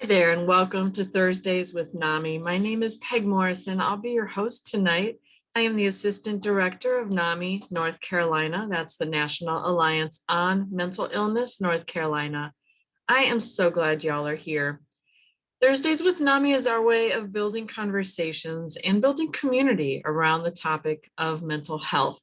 Hi there, and welcome to Thursdays with NAMI. My name is Peg Morrison. I'll be your host tonight. I am the Assistant Director of NAMI North Carolina. That's the National Alliance on Mental Illness, North Carolina. I am so glad y'all are here. Thursdays with NAMI is our way of building conversations and building community around the topic of mental health.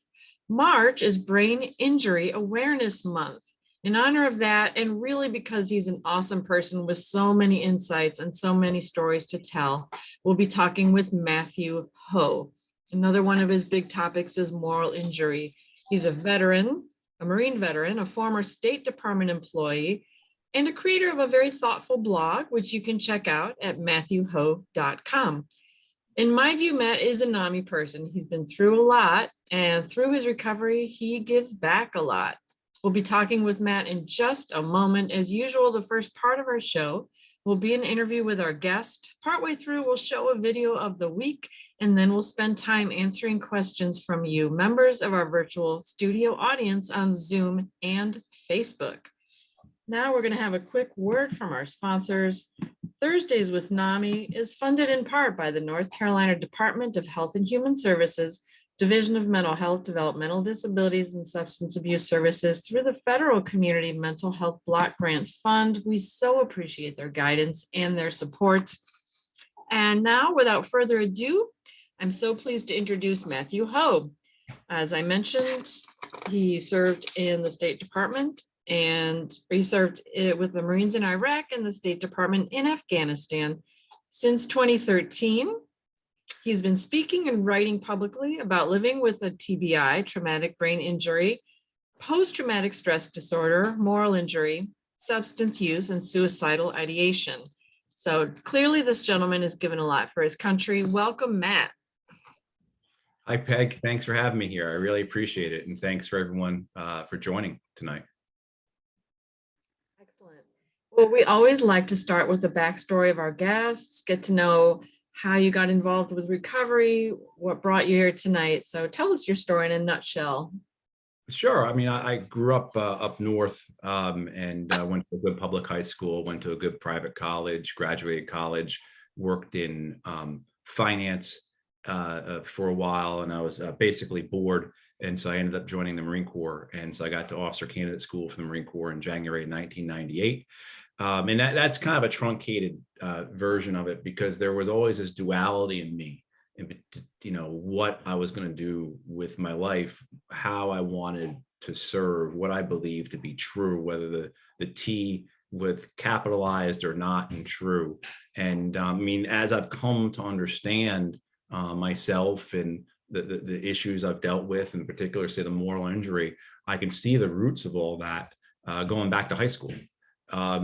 March is Brain Injury Awareness Month. In honor of that, and really because he's an awesome person with so many insights and so many stories to tell, we'll be talking with Matthew Ho. Another one of his big topics is moral injury. He's a veteran, a Marine veteran, a former State Department employee, and a creator of a very thoughtful blog, which you can check out at matthewho.com. In my view, Matt is a NAMI person. He's been through a lot, and through his recovery, he gives back a lot. We'll be talking with Matt in just a moment. As usual, the first part of our show will be an interview with our guest. Partway through, we'll show a video of the week, and then we'll spend time answering questions from you, members of our virtual studio audience on Zoom and Facebook. Now we're going to have a quick word from our sponsors. Thursdays with NAMI is funded in part by the North Carolina Department of Health and Human Services, Division of Mental Health, Developmental Disabilities, and Substance Abuse Services through the Federal Community Mental Health Block Grant Fund. We so appreciate their guidance and their supports. And now, without further ado, I'm so pleased to introduce Matthew Ho. As I mentioned, he served in the State Department, and he served with the Marines in Iraq and the State Department in Afghanistan. Since 2013, he's been speaking and writing publicly about living with a TBI, traumatic brain injury, post-traumatic stress disorder, moral injury, substance use, and suicidal ideation. So clearly this gentleman has given a lot for his country. Welcome, Matt. Hi, Peg. Thanks for having me here. I really appreciate it. And thanks for everyone for joining tonight. Excellent. Well, we always like to start with the backstory of our guests, get to know how you got involved with recovery, what brought you here tonight. So tell us your story in a nutshell. Sure. I mean, I grew up up north and went to a good public high school, went to a good private college, graduated college, worked in finance for a while, and I was basically bored. And so I ended up joining the Marine Corps. And so I got to officer candidate school for the Marine Corps in January 1998. And that's kind of a truncated version of it, because there was always this duality in me, and what I was going to do with my life, how I wanted to serve, what I believed to be true, whether the T with capitalized or not in true. And I mean, as I've come to understand myself and the issues I've dealt with, in particular, say the moral injury, I can see the roots of all that going back to high school.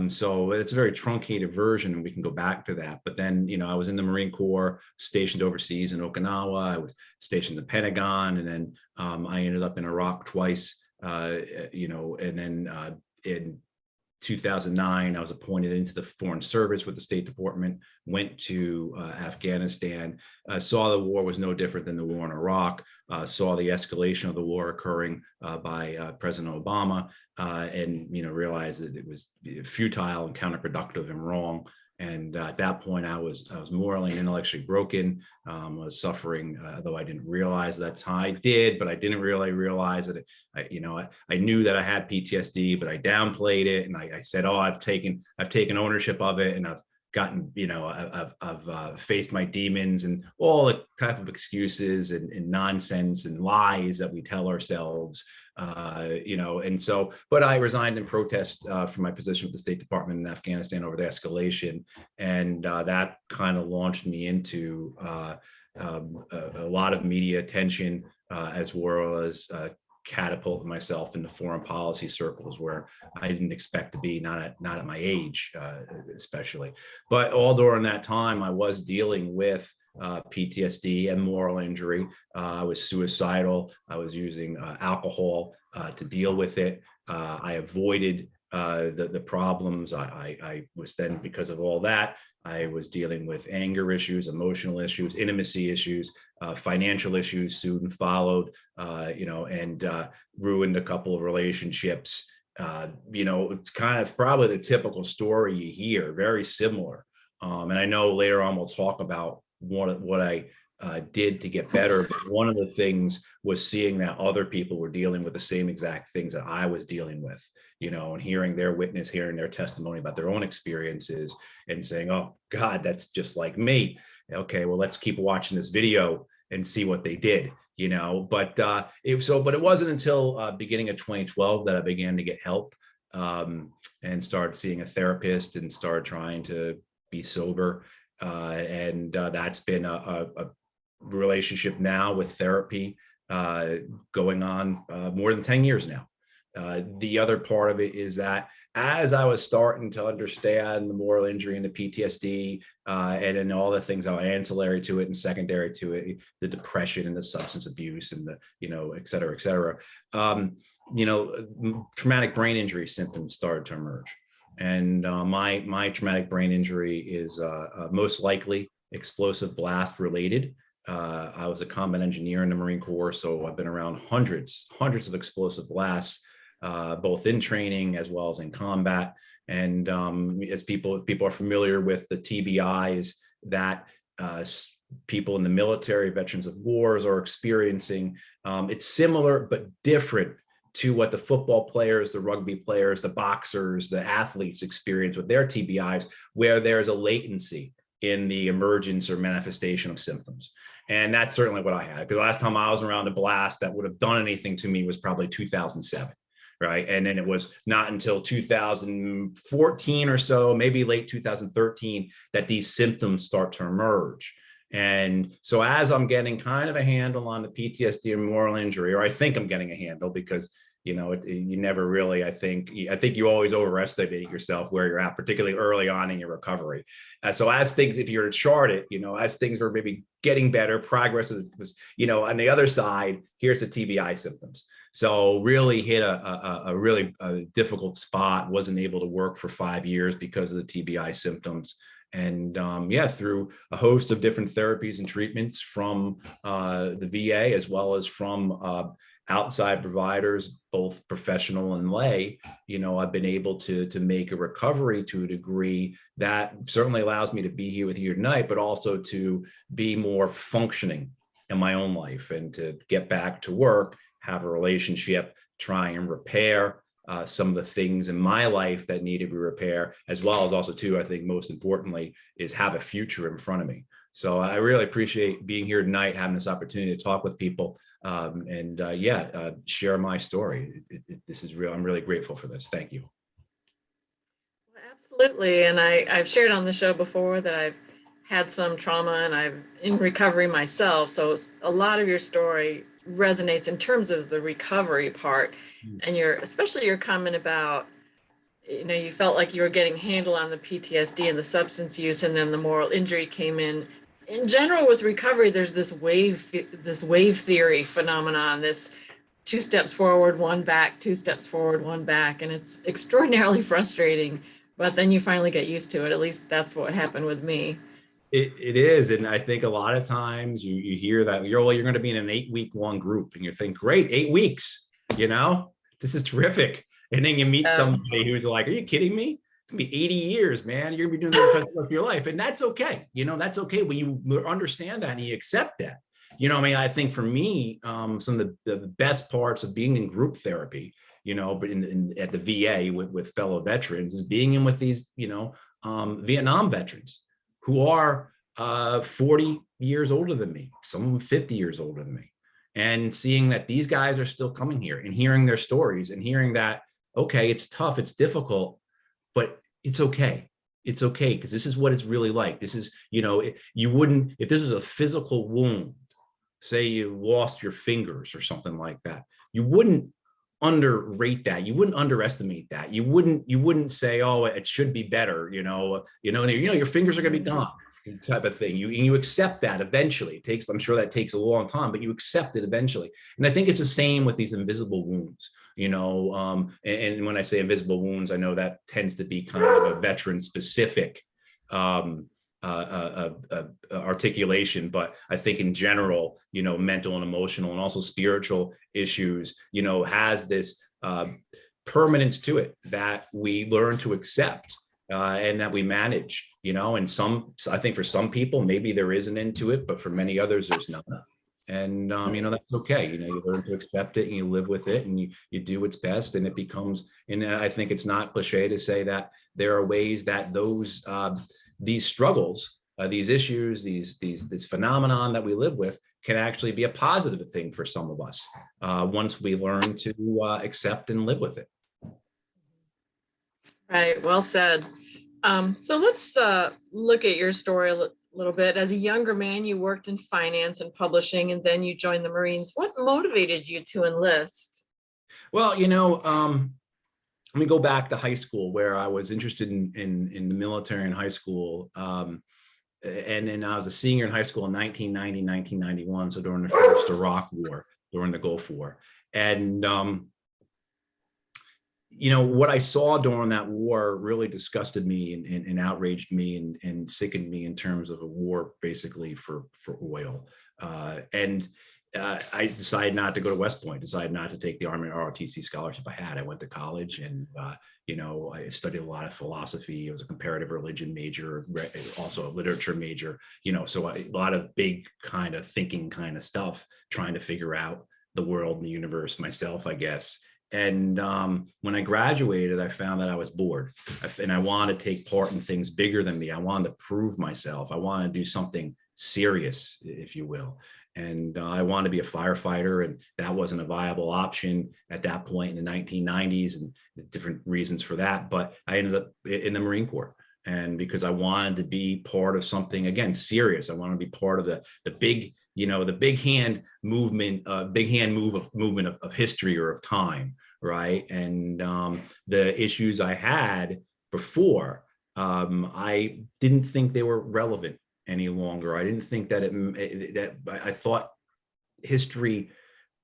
So it's a very truncated version, and we can go back to that. But then, I was in the Marine Corps, stationed overseas in Okinawa. I was stationed in the Pentagon, and then I ended up in Iraq twice. And then in 2009, I was appointed into the Foreign Service with the State Department, went to Afghanistan, saw the war was no different than the war in Iraq, saw the escalation of the war occurring by President Obama, and realized that it was futile and counterproductive and wrong. And at that point, I was morally and intellectually broken. I was suffering, though I didn't realize that I did, but I didn't really realize that. I knew that I had PTSD, but I downplayed it, and I said, "Oh, I've taken ownership of it, and I've gotten, I've faced my demons," and all the type of excuses and nonsense and lies that we tell ourselves. And so, but I resigned in protest from my position with the State Department in Afghanistan over the escalation. And that kind of launched me into a lot of media attention, as well as catapulted myself into foreign policy circles where I didn't expect to be, not at my age, especially. But all during that time, I was dealing with PTSD and moral injury. I was suicidal. I was using alcohol to deal with it. I avoided the problems. I was then, because of all that, I was dealing with anger issues, emotional issues, intimacy issues, financial issues soon followed, and ruined a couple of relationships. It's kind of probably the typical story you hear, very similar. And I know later on we'll talk about what I did to get better. But one of the things was seeing that other people were dealing with the same exact things that I was dealing with, and hearing their witness, hearing their testimony about their own experiences and saying, oh God, that's just like me. Okay, well, let's keep watching this video and see what they did. But it wasn't until beginning of 2012 that I began to get help, and started seeing a therapist and started trying to be sober. And that's been a relationship now with therapy going on more than 10 years now. The other part of it is that as I was starting to understand the moral injury and the PTSD, and then all the things that are ancillary to it and secondary to it, the depression and the substance abuse and the, et cetera, et cetera, traumatic brain injury symptoms started to emerge. And my traumatic brain injury is most likely explosive blast related. I was a combat engineer in the Marine Corps, so I've been around hundreds of explosive blasts, both in training as well as in combat. And as people are familiar with the TBIs that people in the military, veterans of wars, are experiencing, it's similar but different to what the football players, the rugby players, the boxers, the athletes experience with their TBIs, where there's a latency in the emergence or manifestation of symptoms. And that's certainly what I had, because last time I was around a blast that would have done anything to me was probably 2007. Right. And then it was not until 2014 or so, maybe late 2013, that these symptoms start to emerge. And so as I'm getting kind of a handle on the PTSD and moral injury, or I think I'm getting a handle, because you never really, I think you always overestimate yourself where you're at, particularly early on in your recovery. So as things, if you're charted, as things were maybe getting better, progress was, on the other side, here's the TBI symptoms. So really hit a really difficult spot, wasn't able to work for 5 years because of the TBI symptoms. And through a host of different therapies and treatments from the VA, as well as from outside providers, both professional and lay, I've been able to make a recovery to a degree that certainly allows me to be here with you tonight, but also to be more functioning in my own life and to get back to work, have a relationship, try and repair some of the things in my life that needed to repair, as well as also too, I think most importantly, is have a future in front of me. So I really appreciate being here tonight, having this opportunity to talk with people, and share my story. This is real. I'm really grateful for this. Thank you. Absolutely. And I've shared on the show before that I've had some trauma and I'm in recovery myself. So a lot of your story resonates in terms of the recovery part, and especially your comment about, you felt like you were getting a handle on the PTSD and the substance use, and then the moral injury came in. In general, with recovery, there's this wave theory phenomenon, this 2 steps forward, 1 back, 2 steps forward, 1 back, and it's extraordinarily frustrating. But then you finally get used to it. At least that's what happened with me. It is. And I think a lot of times you hear that you're going to be in an 8-week long group and you think, great, 8 weeks, this is terrific. And then you meet somebody who's like, are you kidding me? It's gonna be 80 years, man. You're gonna be doing this for the rest of your life. And that's okay. That's okay when you understand that and you accept that. I think for me, some of the best parts of being in group therapy, but at the VA with fellow veterans, is being in with these, Vietnam veterans who are 40 years older than me, some of them 50 years older than me, and seeing that these guys are still coming here and hearing their stories and hearing that, okay, it's tough, it's difficult, but it's okay. It's okay, because this is what it's really like. This is, you wouldn't, if this was a physical wound, say you lost your fingers or something like that, you wouldn't underrate that. You wouldn't underestimate that. You wouldn't say, oh, it should be better. Your fingers are going to be gone, type of thing. You accept that eventually. I'm sure that takes a long time, but you accept it eventually. And I think it's the same with these invisible wounds. And when I say invisible wounds, I know that tends to be kind of a veteran specific articulation, but I think in general, mental and emotional and also spiritual issues, has this permanence to it that we learn to accept, and that we manage, and I think for some people, maybe there is an end to it, but for many others, there's not. And, that's okay. You learn to accept it and you live with it and you do what's best, and it becomes, and I think it's not cliche to say that there are ways that these struggles, these issues, this phenomenon that we live with can actually be a positive thing for some of us, once we learn to accept and live with it. Right, well said. So let's look at your story a little bit. As a younger man, you worked in finance and publishing, and then you joined the Marines. What motivated you to enlist? Well, let me go back to high school, where I was interested in the military in high school. And then I was a senior in high school in 1990, 1991. So during the first Iraq War, during the Gulf War. And, what I saw during that war really disgusted me and outraged me and sickened me in terms of a war basically for oil. I decided not to go to West Point, decided not to take the Army ROTC scholarship I had. I went to college and, I studied a lot of philosophy. I was a comparative religion major, also a literature major, so a lot of big kind of thinking kind of stuff, trying to figure out the world and the universe myself, I guess. And when I graduated, I found that I was bored and I wanted to take part in things bigger than me. I wanted to prove myself. I wanted to do something serious, if you will. And I wanted to be a firefighter, and that wasn't a viable option at that point in the 1990s, and different reasons for that. But I ended up in the Marine Corps. And because I wanted to be part of something, again, serious. I wanted to be part of the big, the big hand movement, movement of history or of time, right? And the issues I had before, I didn't think they were relevant any longer. I didn't think that I thought history,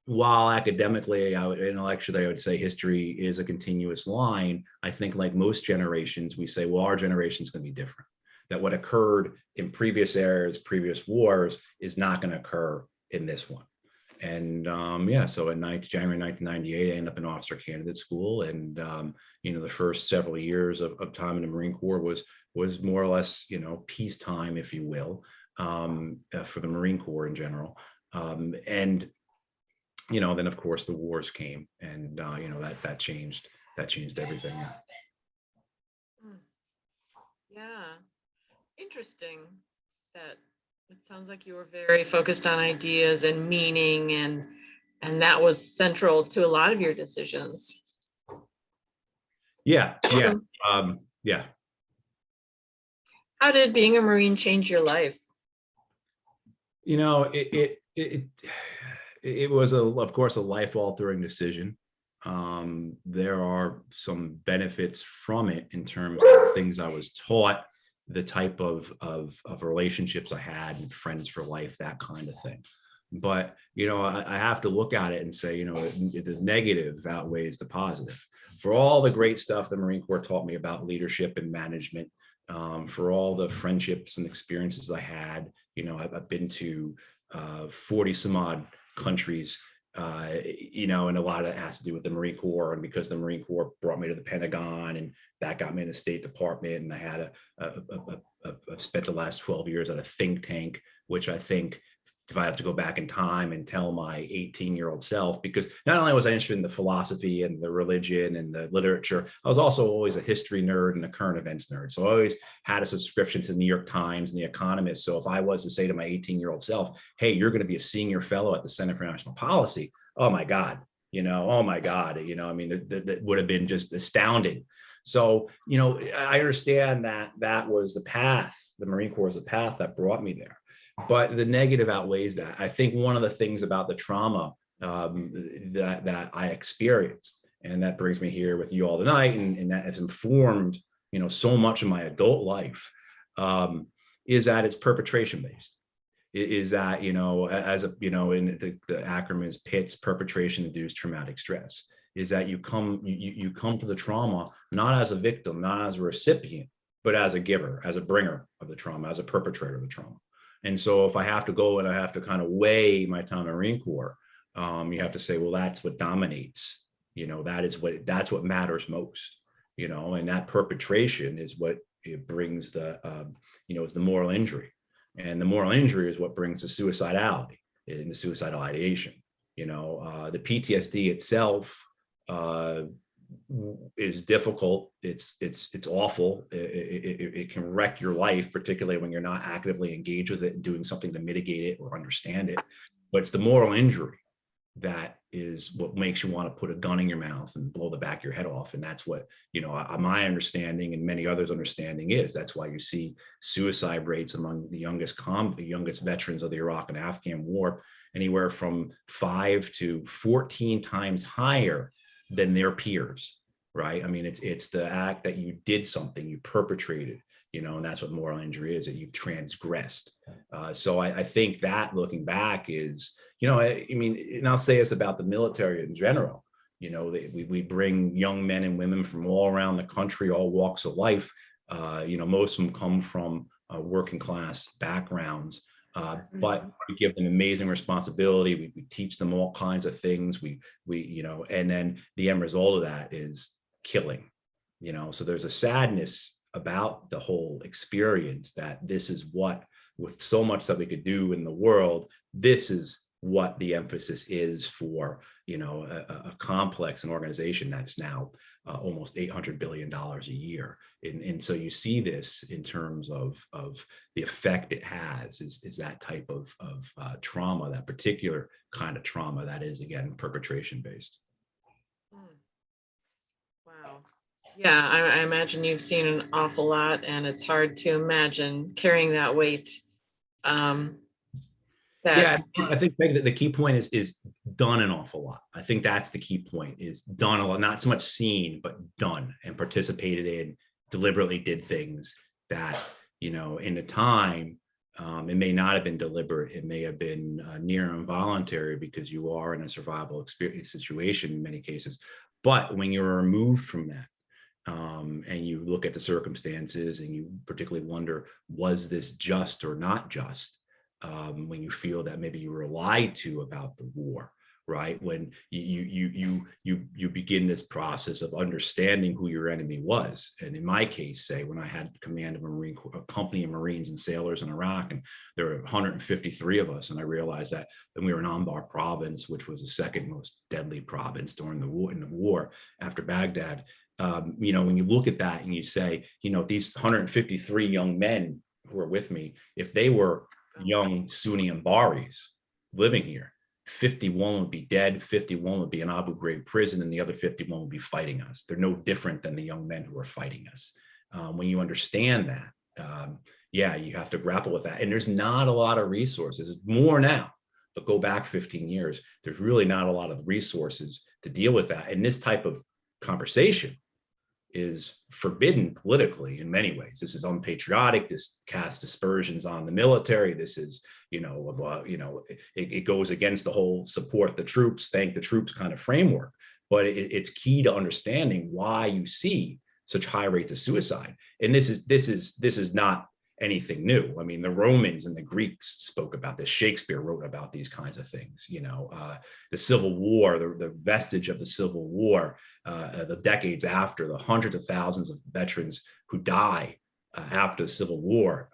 while academically, intellectually, I would say history is a continuous line. I think like most generations, we say, well, our generation is going to be different. That what occurred in previous eras, previous wars is not going to occur in this one. And so in January 1998, I ended up in officer candidate school. And, the first several years of time in the Marine Corps was more or less, peacetime, if you will, for the Marine Corps in general. And then of course the wars came, and that changed everything. Yeah, interesting. That it sounds like you were very focused on ideas and meaning, and that was central to a lot of your decisions. Yeah. Yeah. How did being a Marine change your life? It was of course a life-altering decision. There are some benefits from it in terms of things I was taught, the type of relationships I had, and friends for life, that kind of thing. But I have to look at it and say, the negative outweighs the positive. For all the great stuff the Marine Corps taught me about leadership and management, for all the friendships and experiences I had, I've been to 40 some odd countries, and a lot of it has to do with the Marine Corps. And because the Marine Corps brought me to the Pentagon, and that got me in the State Department, and I had I've spent the last 12 years at a think tank, which I think, if I have to go back in time and tell my 18-year-old self, because not only was I interested in the philosophy and the religion and the literature, I was also always a history nerd and a current events nerd. So I always had a subscription to the New York Times and the Economist. So if I was to say to my 18-year-old self, hey, you're going to be a senior fellow at the Center for National Policy, oh my God, that would have been just astounding. So, I understand that was the path. The Marine Corps is the path that brought me there. But the negative outweighs that. I think one of the things about the trauma that I experienced, and that brings me here with you all tonight, and that has informed, so much of my adult life, is that it's perpetration-based. Is that, as a, in the acronym is PITS, perpetration-induced traumatic stress, is that you come to the trauma not as a victim, not as a recipient, but as a giver, as a bringer of the trauma, as a perpetrator of the trauma. And so if I have to go and I have to kind of weigh my time in the Marine Corps, you have to say, well, that's what dominates, that's what matters most, and that perpetration is what it brings is the moral injury. And the moral injury is what brings the suicidality and the suicidal ideation. The PTSD itself is difficult. It's awful. It can wreck your life, particularly when you're not actively engaged with it and doing something to mitigate it or understand it. But it's the moral injury that is what makes you want to put a gun in your mouth and blow the back of your head off. And that's what, my understanding and many others' understanding is. That's why you see suicide rates among the youngest veterans of the Iraq and Afghan war anywhere from 5 to 14 times higher than their peers, right? I mean, it's the act that you did something, you perpetrated, and that's what moral injury is, that you've transgressed. So I think that looking back is, I mean, and I'll say this about the military in general, we bring young men and women from all around the country, all walks of life. Most of them come from working class backgrounds. But we give them amazing responsibility. We teach them all kinds of things. And then the end result of that is killing, so there's a sadness about the whole experience that this is what, with so much that we could do in the world, this is what the emphasis is for, a complex, an organization that's now almost $800 billion a year. And so you see this in terms of the effect it has is that type of trauma, that particular kind of trauma that is, again, perpetration based. Wow. Yeah, I imagine you've seen an awful lot, and it's hard to imagine carrying that weight. Yeah, I think Meg, the key point is done an awful lot. I think that's the key point, is done a lot, not so much seen, but done and participated in, deliberately did things that, in the time, it may not have been deliberate. It may have been near involuntary because you are in a survival experience situation in many cases. But when you're removed from that, and you look at the circumstances and you particularly wonder, was this just or not just? When you feel that maybe you were lied to about the war, right? When you begin this process of understanding who your enemy was. And in my case, say, when I had command of a company of Marines and sailors in Iraq, and there were 153 of us, and I realized that when we were in Anbar province, which was the second most deadly province during the war, in the war after Baghdad. When you look at that and you say, these 153 young men who are with me, if they were young Sunni Ambaris living here, 51 would be dead, 51 would be in Abu Ghraib prison, and the other 51 would be fighting us. They're no different than the young men who are fighting us. When you understand that, you have to grapple with that. And there's not a lot of resources. There's more now, but go back 15 years, there's really not a lot of resources to deal with that. And this type of conversation is forbidden politically in many ways. This is unpatriotic. This casts aspersions on the military. This is, it goes against the whole support the troops, thank the troops kind of framework. But it's key to understanding why you see such high rates of suicide. And this is not anything new. I mean, the Romans and the Greeks spoke about this. Shakespeare wrote about these kinds of things. The Civil War, the vestige of the Civil War, the decades after, the hundreds of thousands of veterans who die after the Civil War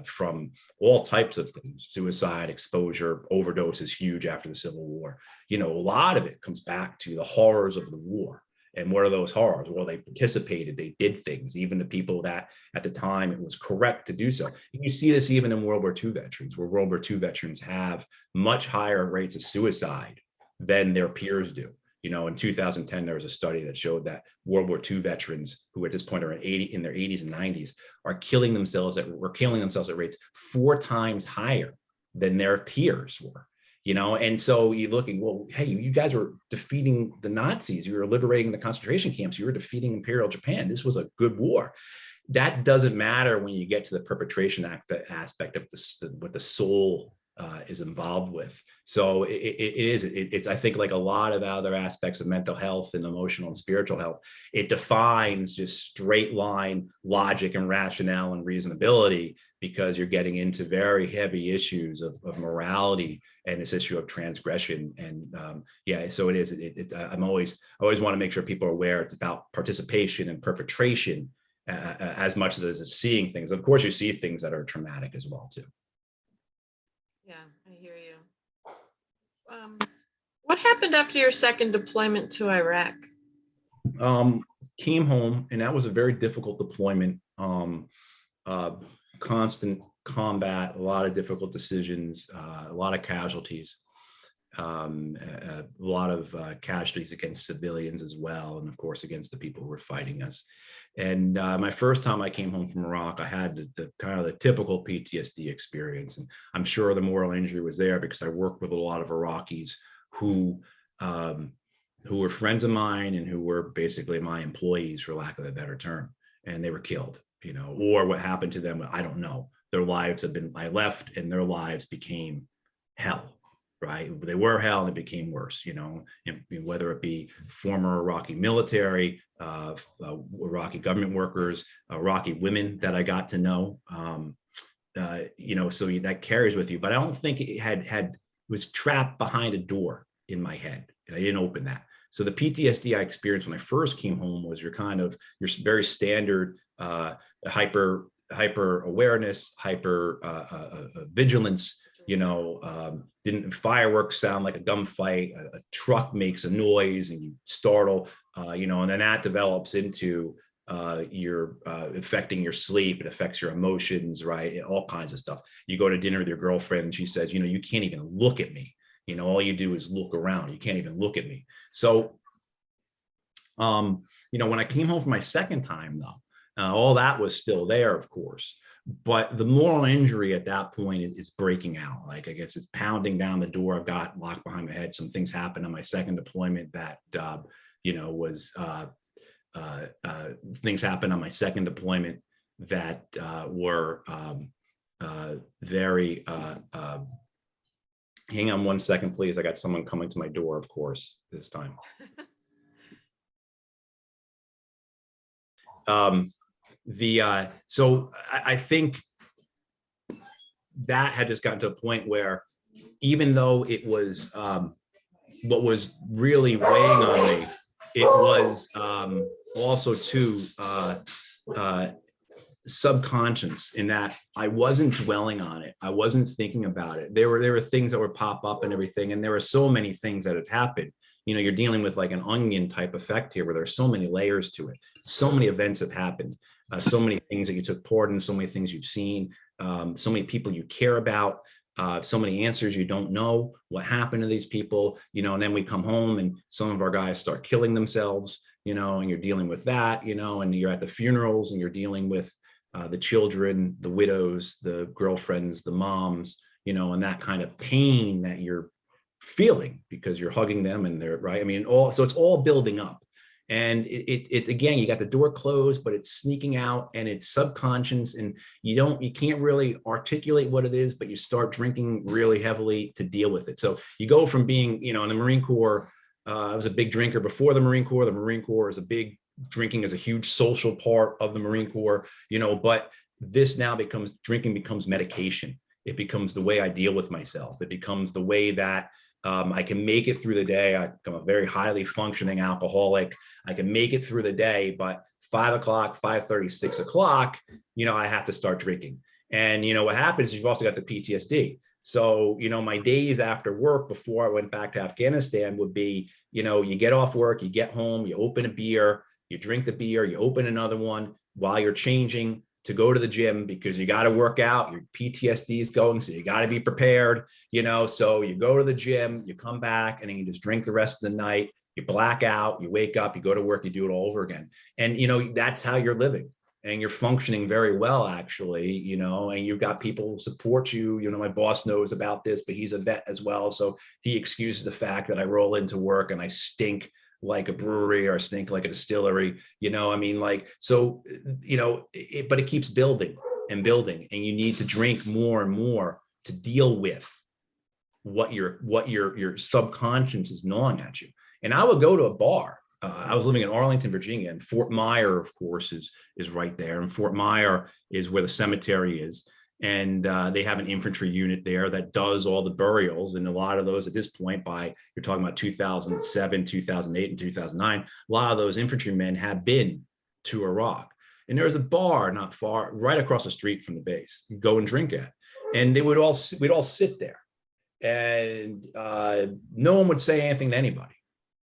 from all types of things, suicide, exposure, overdose is huge after the Civil War. A lot of it comes back to the horrors of the war. And what are those horrors? Well, they participated, they did things, even to people that at the time it was correct to do so. And you see this even in World War II veterans, where World War II veterans have much higher rates of suicide than their peers do. In 2010, there was a study that showed that World War II veterans, who at this point are in their 80s and 90s, are killing themselves at rates 4 times higher than their peers were. And so you're looking, well, hey, you guys were defeating the Nazis. You were liberating the concentration camps. You were defeating Imperial Japan. This was a good war. That doesn't matter when you get to the perpetration aspect of what the soul is involved with. So it's I think, like a lot of other aspects of mental health and emotional and spiritual health, it defines just straight line logic and rationale and reasonability, because you're getting into very heavy issues of morality and this issue of transgression. And yeah, so I always want to make sure people are aware it's about participation and perpetration as much as it's seeing things. Of course, you see things that are traumatic as well too. Yeah, I hear you. What happened after your second deployment to Iraq? Came home, and that was a very difficult deployment. Constant combat, a lot of difficult decisions, a lot of casualties, a lot of casualties against civilians as well, and of course against the people who were fighting us. And my first time I came home from Iraq, I had the kind of the typical PTSD experience, and I'm sure the moral injury was there because I worked with a lot of Iraqis who were friends of mine and who were basically my employees, for lack of a better term, and they were killed, or what happened to them, I don't know. Their lives I left and their lives became hell, right? They were hell and it became worse, whether it be former Iraqi military, Iraqi government workers, Iraqi women that I got to know, so that carries with you. But I don't think it was trapped behind a door in my head, and I didn't open that. So the PTSD I experienced when I first came home was your very standard hyper awareness, hyper vigilance. Didn't fireworks sound like a gunfight? A truck makes a noise and you startle, and then that develops into your affecting your sleep. It affects your emotions, right? All kinds of stuff. You go to dinner with your girlfriend and she says, you can't even look at me. All you do is look around. You can't even look at me. So, when I came home for my second time, though, all that was still there, of course. But the moral injury at that point is breaking out. Like, I guess it's pounding down the door. I've got locked behind my head. Some things happened on my second deployment that, things happened on my second deployment that were very, hang on one second, please. I got someone coming to my door, of course, this time. So I think that had just gotten to a point where, even though it was what was really weighing on me, it was also too subconscious, in that I wasn't dwelling on it. I wasn't thinking about it. There were things that would pop up and everything, and there were so many things that had happened. You're dealing with like an onion type effect here, where there's so many layers to it. So many events have happened, so many things that you took part in, so many things you've seen, so many people you care about, so many answers you don't know what happened to these people, and then we come home and some of our guys start killing themselves, and you're dealing with that, and you're at the funerals and you're dealing with the children, the widows, the girlfriends, the moms, and that kind of pain that you're feeling because you're hugging them and they're right. So it's all building up, and it's again, you got the door closed, but it's sneaking out and it's subconscious, and you can't really articulate what it is, but you start drinking really heavily to deal with it. So you go from being, in the Marine Corps, I was a big drinker before the Marine Corps. The Marine Corps is drinking is a huge social part of the Marine Corps, but this now drinking becomes medication. It becomes the way I deal with myself. It becomes the way that I can make it through the day. I'm a very highly functioning alcoholic. I can make it through the day, but 5 o'clock, 5:30, 6 o'clock, I have to start drinking. And, what happens is you've also got the PTSD. So, my days after work before I went back to Afghanistan would be, you get off work, you get home, you open a beer, you drink the beer, you open another one while you're changing to go to the gym, because you got to work out, your PTSD is going, so you got to be prepared, so you go to the gym, you come back, and then you just drink the rest of the night, you black out, you wake up, you go to work, you do it all over again. And, that's how you're living, and you're functioning very well, actually, and you've got people who support you. My boss knows about this, but he's a vet as well. So he excuses the fact that I roll into work and I stink like a brewery or stink like a distillery, so, but it keeps building and building, and you need to drink more and more to deal with your subconscious is gnawing at you. And I would go to a bar. I was living in Arlington, Virginia, and Fort Myer, of course, is right there. And Fort Myer is where the cemetery is. And they have an infantry unit there that does all the burials. And a lot of those at this point, you're talking about 2007, 2008, and 2009, a lot of those infantrymen have been to Iraq. And there was a bar not far, right across the street from the base, go and drink at. And we'd all sit there. And no one would say anything to anybody,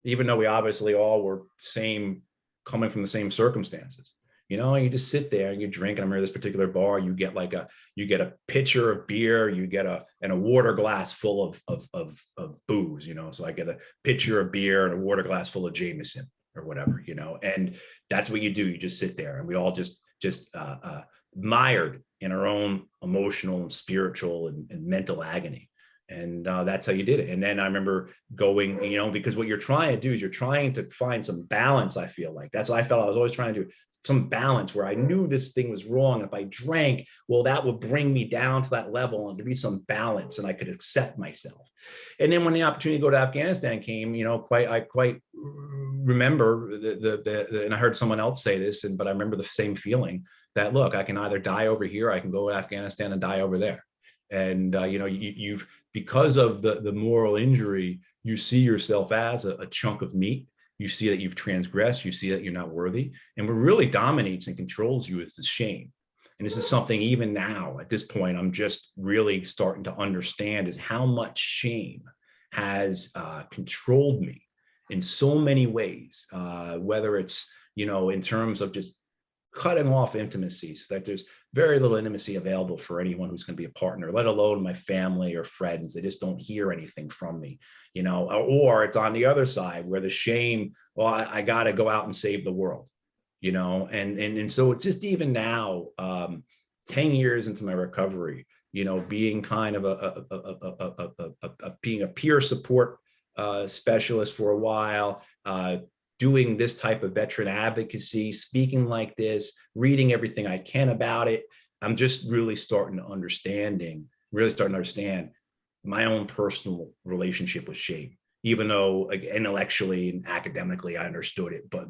even though we obviously all were coming from the same circumstances. You just sit there and you drink. And I remember this particular bar, you get a pitcher of beer, and a water glass full of booze, So I get a pitcher of beer and a water glass full of Jameson or whatever, and that's what you do. You just sit there, and we all just mired in our own emotional and spiritual and mental agony. And that's how you did it. And then I remember going, because what you're trying to do is you're trying to find some balance. I feel like that's what I felt I was always trying to do, some balance where I knew this thing was wrong. If I drank, well, that would bring me down to that level and to be some balance, and I could accept myself. And then when the opportunity to go to Afghanistan came, I quite remember and I heard someone else say this, but I remember the same feeling that, look, I can either die over here, I can go to Afghanistan and die over there. And you've because of the moral injury, you see yourself as a chunk of meat. You see that you've transgressed. You see that you're not worthy. And what really dominates and controls you is the shame. And this is something even now at this point, I'm just really starting to understand is how much shame has controlled me in so many ways, whether it's, in terms of just cutting off intimacies, that there's very little intimacy available for anyone who's going to be a partner, let alone my family or friends. They just don't hear anything from me, or it's on the other side where the shame, well, I got to go out and save the world, and so it's just even now, 10 years into my recovery, being kind of being a peer support specialist for a while, doing this type of veteran advocacy, speaking like this, reading everything I can about it. I'm just really starting to understand my own personal relationship with shame, even though intellectually and academically I understood it, but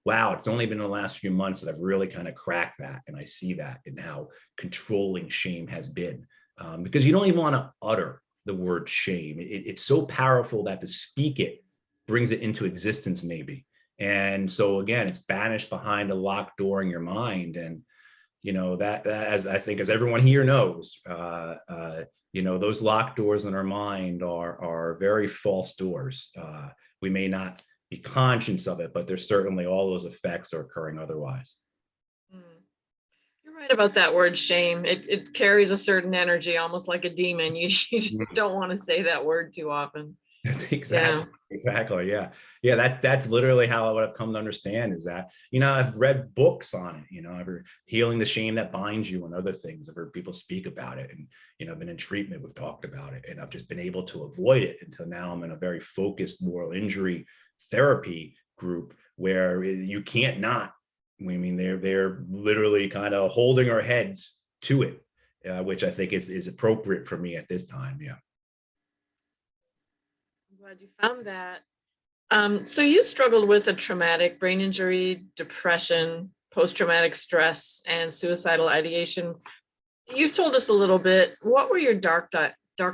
wow, it's only been in the last few months that I've really kind of cracked that. And I see that in how controlling shame has been, because you don't even want to utter the word shame. It's so powerful that to speak it brings it into existence maybe. And so again, it's banished behind a locked door in your mind. And, that as I think, as everyone here knows, those locked doors in our mind are very false doors. We may not be conscious of it, but there's certainly all those effects are occurring otherwise. You're right about that word shame. It carries a certain energy, almost like a demon. You just don't want to say that word too often. Exactly. Yeah. That's literally how I've come to understand is that, I've read books on it, I've heard Healing the Shame That Binds You and other things. I've heard people speak about it, and, I've been in treatment, we've talked about it, and I've just been able to avoid it until now. I'm in a very focused moral injury therapy group where you can't not, they're literally kind of holding our heads to it, which I think is appropriate for me at this time. Yeah. Glad you found that. So you struggled with a traumatic brain injury, depression, post-traumatic stress, and suicidal ideation. You've told us a little bit. What were your dark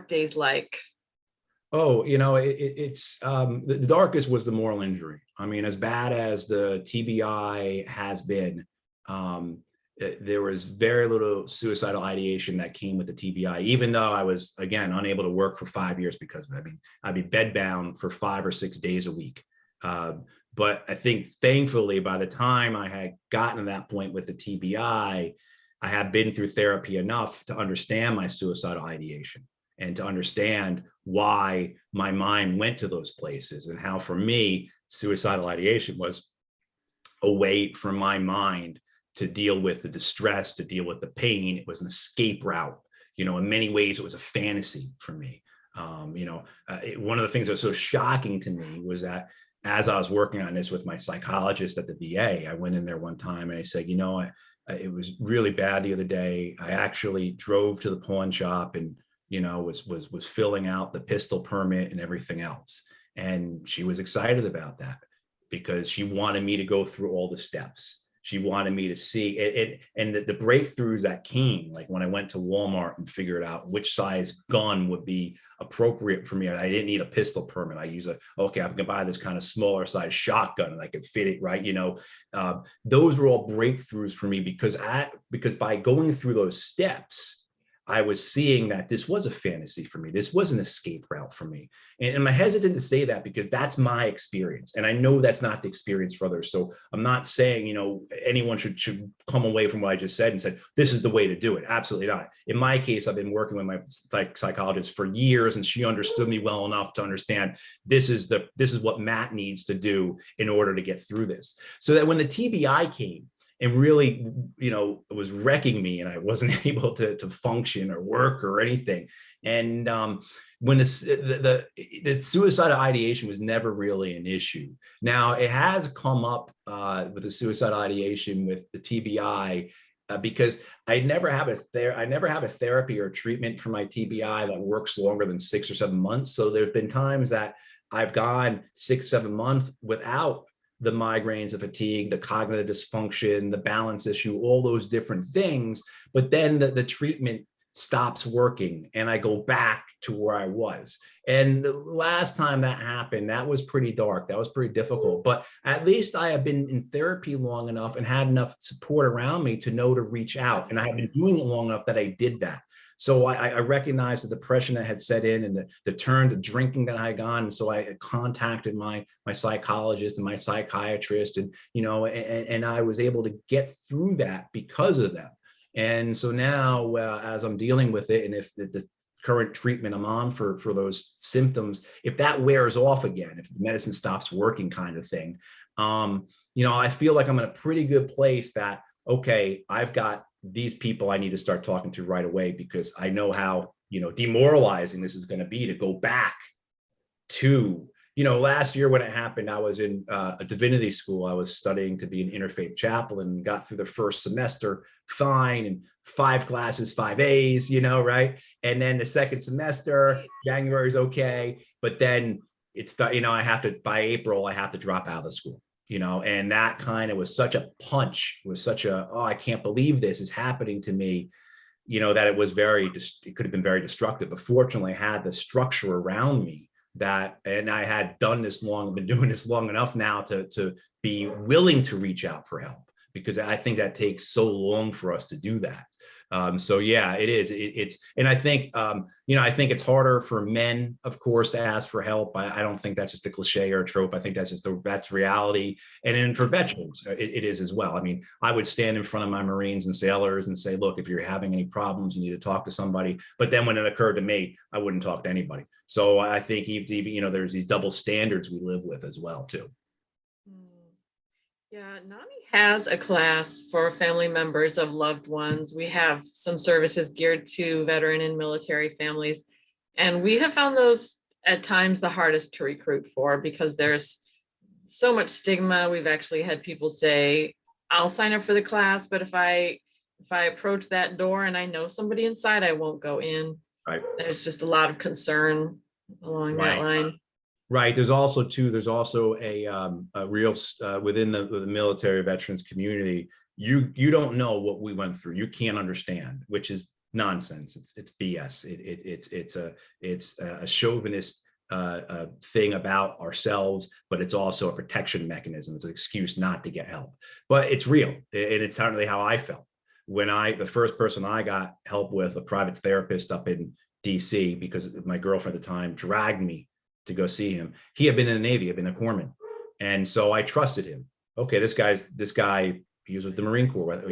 days like? Oh, it's the darkest was the moral injury. As bad as the TBI has been, there was very little suicidal ideation that came with the TBI, even though I was, again, unable to work for 5 years because of it. I'd be bedbound for 5 or 6 days a week. But I think, thankfully, by the time I had gotten to that point with the TBI, I had been through therapy enough to understand my suicidal ideation and to understand why my mind went to those places, and how, for me, suicidal ideation was a way for my mind to deal with the distress, to deal with the pain. It was an escape route. In many ways, it was a fantasy for me. One of the things that was so shocking to me was that as I was working on this with my psychologist at the VA, I went in there one time and I said, it was really bad the other day. I actually drove to the pawn shop and was filling out the pistol permit and everything else. And she was excited about that because she wanted me to go through all the steps. She wanted me to see it, and the breakthroughs that came, like when I went to Walmart and figured out which size gun would be appropriate for me. I didn't need a pistol permit. I use okay, I'm gonna buy this kind of smaller size shotgun and I could fit it right. Those were all breakthroughs for me because by going through those steps, I was seeing that this was a fantasy for me. This was an escape route for me. And I'm hesitant to say that because that's my experience. And I know that's not the experience for others. So I'm not saying, anyone should come away from what I just said and said, this is the way to do it. Absolutely not. In my case, I've been working with my psychologist for years, and she understood me well enough to understand this is what Matt needs to do in order to get through this. So that when the TBI came, and really, was wrecking me, and I wasn't able to function or work or anything. And when the suicidal ideation was never really an issue. Now it has come up with the suicidal ideation with the TBI because I never have a therapy or treatment for my TBI that works longer than 6 or 7 months. So there've been times that I've gone 6, 7 months without the migraines, the fatigue, the cognitive dysfunction, the balance issue, all those different things. But then the treatment stops working and I go back to where I was. And the last time that happened, that was pretty dark. That was pretty difficult. But at least I have been in therapy long enough and had enough support around me to know to reach out. And I have been doing it long enough that I did that. So I recognized the depression that had set in and the turn to drinking that I had gone. And so I contacted my psychologist and my psychiatrist, and and I was able to get through that because of them. And so now, as I'm dealing with it, and if the current treatment I'm on for those symptoms, if that wears off again, if the medicine stops working, kind of thing, I feel like I'm in a pretty good place that, okay, I've got these people I need to start talking to right away, because I know how, demoralizing this is going to be to go back to, last year when it happened, I was in a divinity school. I was studying to be an interfaith chaplain and got through the first semester fine, and 5 classes, 5 A's, right? And then the second semester, January is okay. But then I have to, by April, I have to drop out of the school. And that kind of was such a punch, was such oh, I can't believe this is happening to me, that it could have been very destructive. But fortunately, I had the structure around me and I had done this long, been doing this long enough now to be willing to reach out for help, because I think that takes so long for us to do that. So yeah, it is. And I think, I think it's harder for men, of course, to ask for help. I don't think that's just a cliche or a trope. I think that's reality. And then for veterans, it is as well. I mean, I would stand in front of my Marines and sailors and say, look, if you're having any problems, you need to talk to somebody. But then when it occurred to me, I wouldn't talk to anybody. So I think even, there's these double standards we live with as well, too. Yeah, NAMI has a class for family members of loved ones. We have some services geared to veteran and military families, and we have found those at times the hardest to recruit for, because there's so much stigma. We've actually had people say, I'll sign up for the class, but if I approach that door and I know somebody inside, I won't go in. Right. There's just a lot of concern along that line. Right. There's also a real within the military veterans community. You don't know what we went through. You can't understand, which is nonsense. It's BS. It's a chauvinist thing about ourselves, but it's also a protection mechanism. It's an excuse not to get help. But it's real, and it's not really how I felt when the first person I got help with, a private therapist up in DC, because my girlfriend at the time dragged me to go see him. He had been in the Navy, had been a corpsman. And so I trusted him. Okay, this guy, he was with the Marine Corps,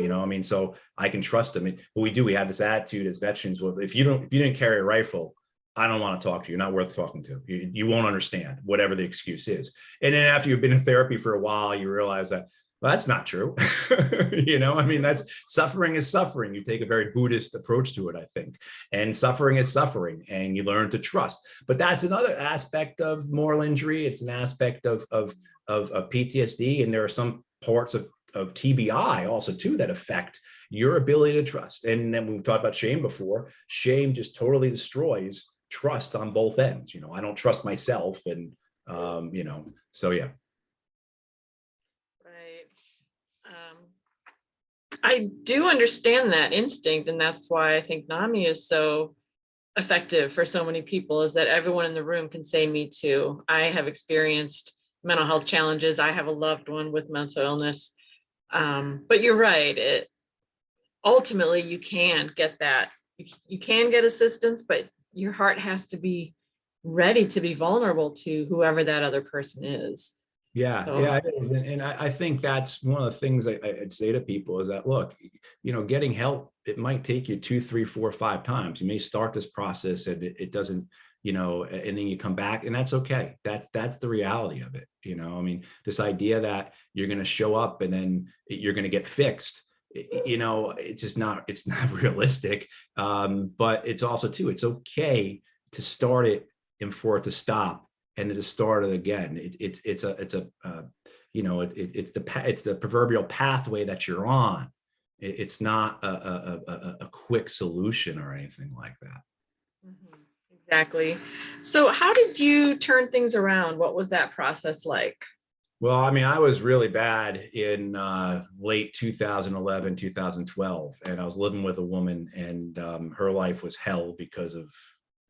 so I can trust him. What we have this attitude as veterans. Well, if you didn't carry a rifle, I don't want to talk to you. You're not worth talking to. You won't understand, whatever the excuse is. And then after you've been in therapy for a while, you realize that, well, that's not true. That's suffering is suffering. You take a very Buddhist approach to it, I think. And suffering is suffering, and you learn to trust. But that's another aspect of moral injury. It's an aspect of PTSD. And there are some parts of of TBI also too that affect your ability to trust. And then we talked about shame before. Shame just totally destroys trust on both ends. I don't trust myself, and so yeah. Right. I do understand that instinct, and that's why I think NAMI is so effective for so many people, is that everyone in the room can say me too. I have experienced mental health challenges. I have a loved one with mental illness. But you're right. Ultimately you can get that. You can get assistance, but your heart has to be ready to be vulnerable to whoever that other person is. Yeah, So yeah, it is. And I think that's one of the things I'd say to people is that, look, getting help, it might take you 2, 3, 4, 5 times. You may start this process and it doesn't, and then you come back, and that's okay. That's the reality of it. I mean, this idea that you're going to show up and then you're going to get fixed, it's not realistic. But it's also too, it's okay to start it and for it to stop and to start it again. It's the proverbial pathway that you're on. It's not a quick solution or anything like that. mhm, exactly. So how did you turn things around? What was that process like? Well, I mean, I was really bad in late 2011, 2012, and I was living with a woman, and her life was hell because of,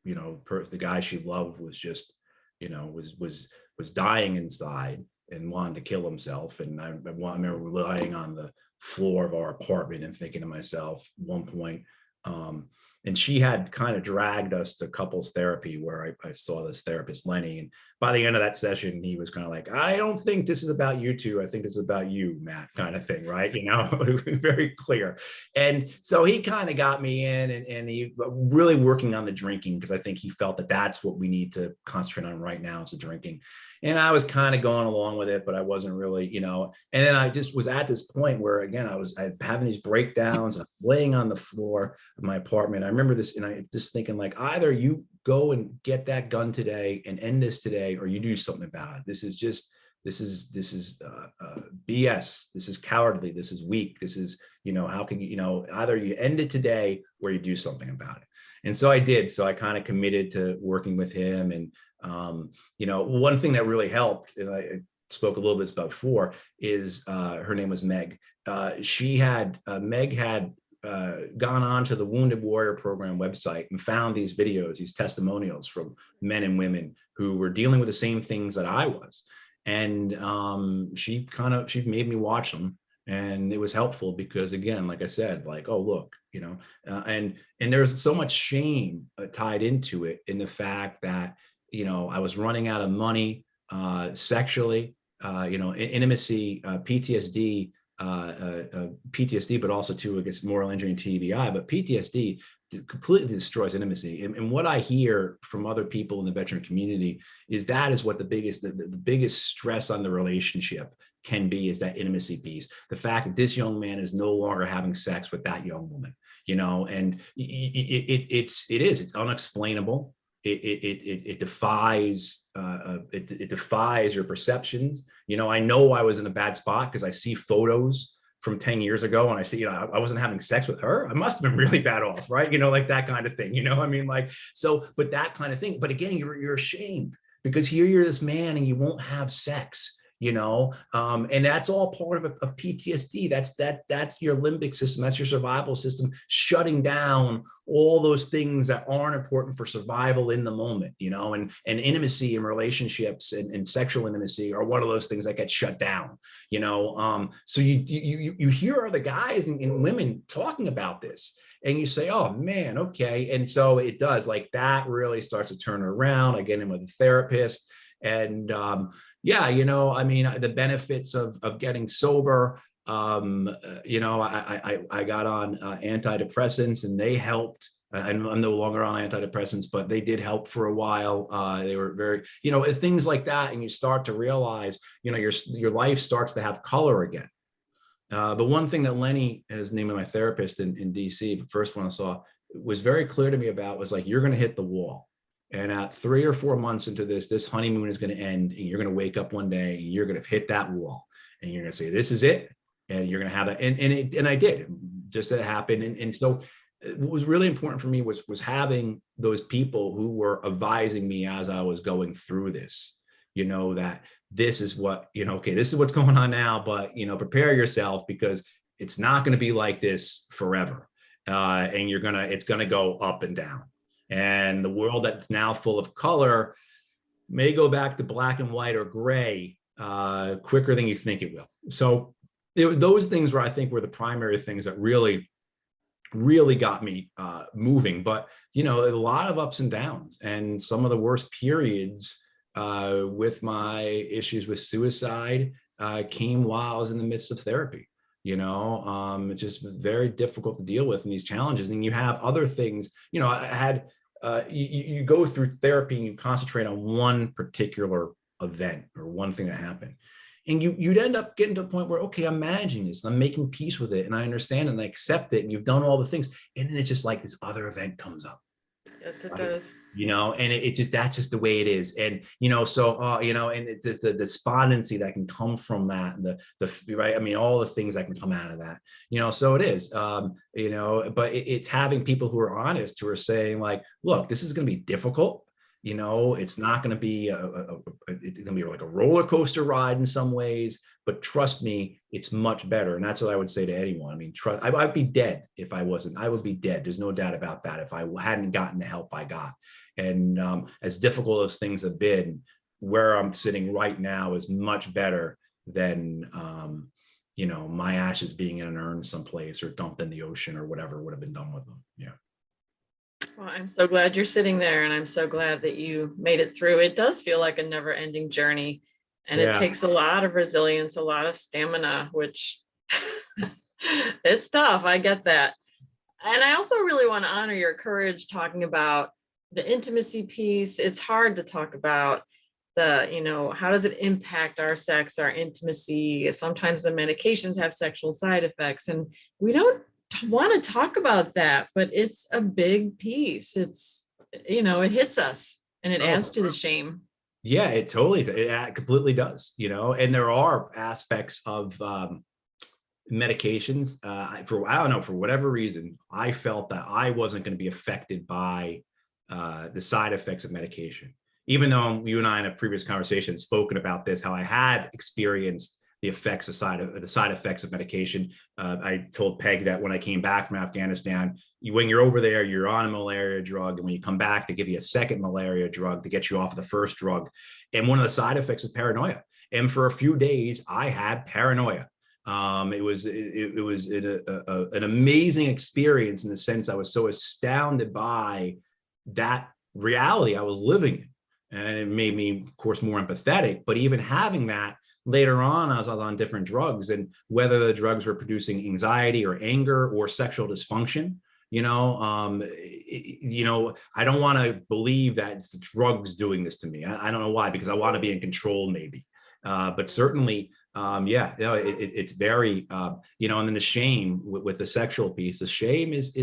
the guy she loved was just, was dying inside and wanted to kill himself. And I remember lying on the floor of our apartment and thinking to myself at one point, and she had kind of dragged us to couples therapy where I saw this therapist, Lenny. And by the end of that session, he was kind of like, I don't think this is about you two. I think it's about you, Matt, kind of thing, right? Very clear. And so he kind of got me in, and he really working on the drinking, because I think he felt that that's what we need to concentrate on right now is the drinking. And I was kind of going along with it, but I wasn't really, and then I just was at this point where, again, I was having these breakdowns, I'm laying on the floor of my apartment. I remember this, and I just thinking, like, either you go and get that gun today and end this today, or you do something about it. This is BS. This is cowardly. This is weak. This is, how can you, either you end it today or you do something about it. And so I did. So I kind of committed to working with him. And, one thing that really helped, and I spoke a little bit about before, is her name was Meg. Meg had gone on to the Wounded Warrior Program website and found these videos, these testimonials from men and women who were dealing with the same things that I was. And she made me watch them. And it was helpful because, again, like I said, like, oh, look, and there's so much shame tied into it, in the fact that, I was running out of money sexually, intimacy, PTSD, but also too, I guess, moral injury and TBI. But PTSD completely destroys intimacy. And what I hear from other people in the veteran community is that is what the biggest stress on the relationship can be, is that intimacy piece. The fact that this young man is no longer having sex with that young woman, and it's unexplainable. It defies it defies your perceptions. I know I was in a bad spot because I see photos from 10 years ago, and I see, I wasn't having sex with her. I must have been really bad off, right? Like that kind of thing. I mean, like, so, but that kind of thing. But again, you're ashamed because here you're this man and you won't have sex. And that's all part of PTSD. That's your limbic system. That's your survival system shutting down all those things that aren't important for survival in the moment, and intimacy and relationships and sexual intimacy are one of those things that get shut down, so you hear other guys and women talking about this, and you say, oh man, okay. And so it does, like, that really starts to turn around. I get in with a therapist, and yeah, I mean, the benefits of getting sober, I got on antidepressants, and they helped. I'm no longer on antidepressants, but they did help for a while. They were very, things like that. And you start to realize, your life starts to have color again. The one thing that Lenny, is named my therapist in DC, the first one I saw, was very clear to me about, was like, you're going to hit the wall. And at 3 or 4 months into this honeymoon is going to end, and you're going to wake up one day and you're going to hit that wall, and you're going to say, this is it. and you're going to have that. And I did, just that happened. And so what was really important for me was having those people who were advising me as I was going through this, that this is what, okay, this is what's going on now, but, prepare yourself, because it's not going to be like this forever. And it's going to go up and down. And the world that's now full of color may go back to black and white or gray quicker than you think it will. So those things were the primary things that really got me moving. But, a lot of ups and downs, and some of the worst periods with my issues with suicide came while I was in the midst of therapy. It's just very difficult to deal with in these challenges. And you have other things, I had, you go through therapy and you concentrate on one particular event or one thing that happened. And you'd end up getting to a point where, okay, I'm managing this, I'm making peace with it, and I understand and I accept it, and you've done all the things. And then it's just like this other event comes up. Yes, it Right? does. And that's just the way it is. And, and it's just the despondency that can come from that, and right. I mean, all the things that can come out of that, so it is, but it's having people who are honest, who are saying like, look, this is going to be difficult. It's not going to be it's going to be like a roller coaster ride in some ways, but trust me, it's much better. And that's what I would say to anyone. I mean, trust. I'd be dead if I wasn't. I would be dead. There's no doubt about that, if I hadn't gotten the help I got. And as difficult as things have been, where I'm sitting right now is much better than my ashes being in an urn someplace or dumped in the ocean or whatever would have been done with them. Yeah. Well, I'm so glad you're sitting there, and I'm so glad that you made it through. It does feel like a never-ending journey, and it takes a lot of resilience, a lot of stamina, which it's tough. I get that. And I also really want to honor your courage talking about the intimacy piece. It's hard to talk about how does it impact our sex, our intimacy? Sometimes the medications have sexual side effects, and we don't want to talk about that, but it's a big piece. It's, it hits us, and it adds to the shame. Yeah, it completely does, and there are aspects of medications. I don't know, for whatever reason, I felt that I wasn't going to be affected by the side effects of medication. Even though you and I in a previous conversation spoken about this, how I had experienced the side effects of medication. I told Peg that when I came back from Afghanistan, when you're over there, you're on a malaria drug, and when you come back, they give you a second malaria drug to get you off of the first drug. And one of the side effects is paranoia. And for a few days, I had paranoia. It was an amazing experience, in the sense I was so astounded by that reality I was living in, and it made me, of course, more empathetic. But even having that, later on, I was on different drugs, and whether the drugs were producing anxiety or anger or sexual dysfunction, I don't want to believe that it's the drugs doing this to me. I don't know why, because I want to be in control, maybe. But certainly, it's very, and then the shame with the sexual piece, the shame is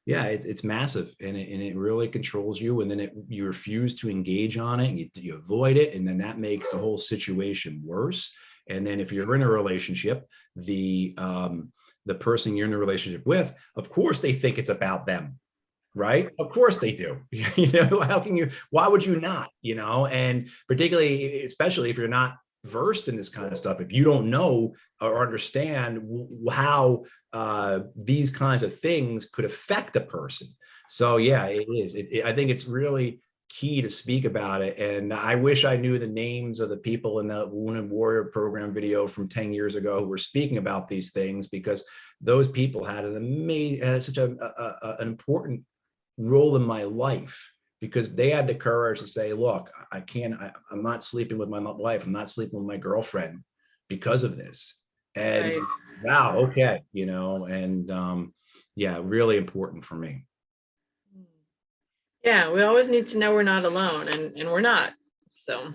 it's massive, and it really controls you. And then you refuse to engage on it, you avoid it, and then that makes the whole situation worse. And then if you're in a relationship, the person you're in a relationship with, of course, they think it's about them, right? Of course they do. How can you? Why would you not? And particularly, especially if you're not versed in this kind of stuff, if you don't know or understand how these kinds of things could affect a person. So yeah, it is. I think it's really key to speak about it. And I wish I knew the names of the people in the Wounded Warrior program video from 10 years ago who were speaking about these things, because those people had such an important role in my life, because they had the courage to say, look, I'm not sleeping with my wife, I'm not sleeping with my girlfriend because of this. And Right. wow, okay, and really important for me. Yeah, we always need to know we're not alone, and we're not. So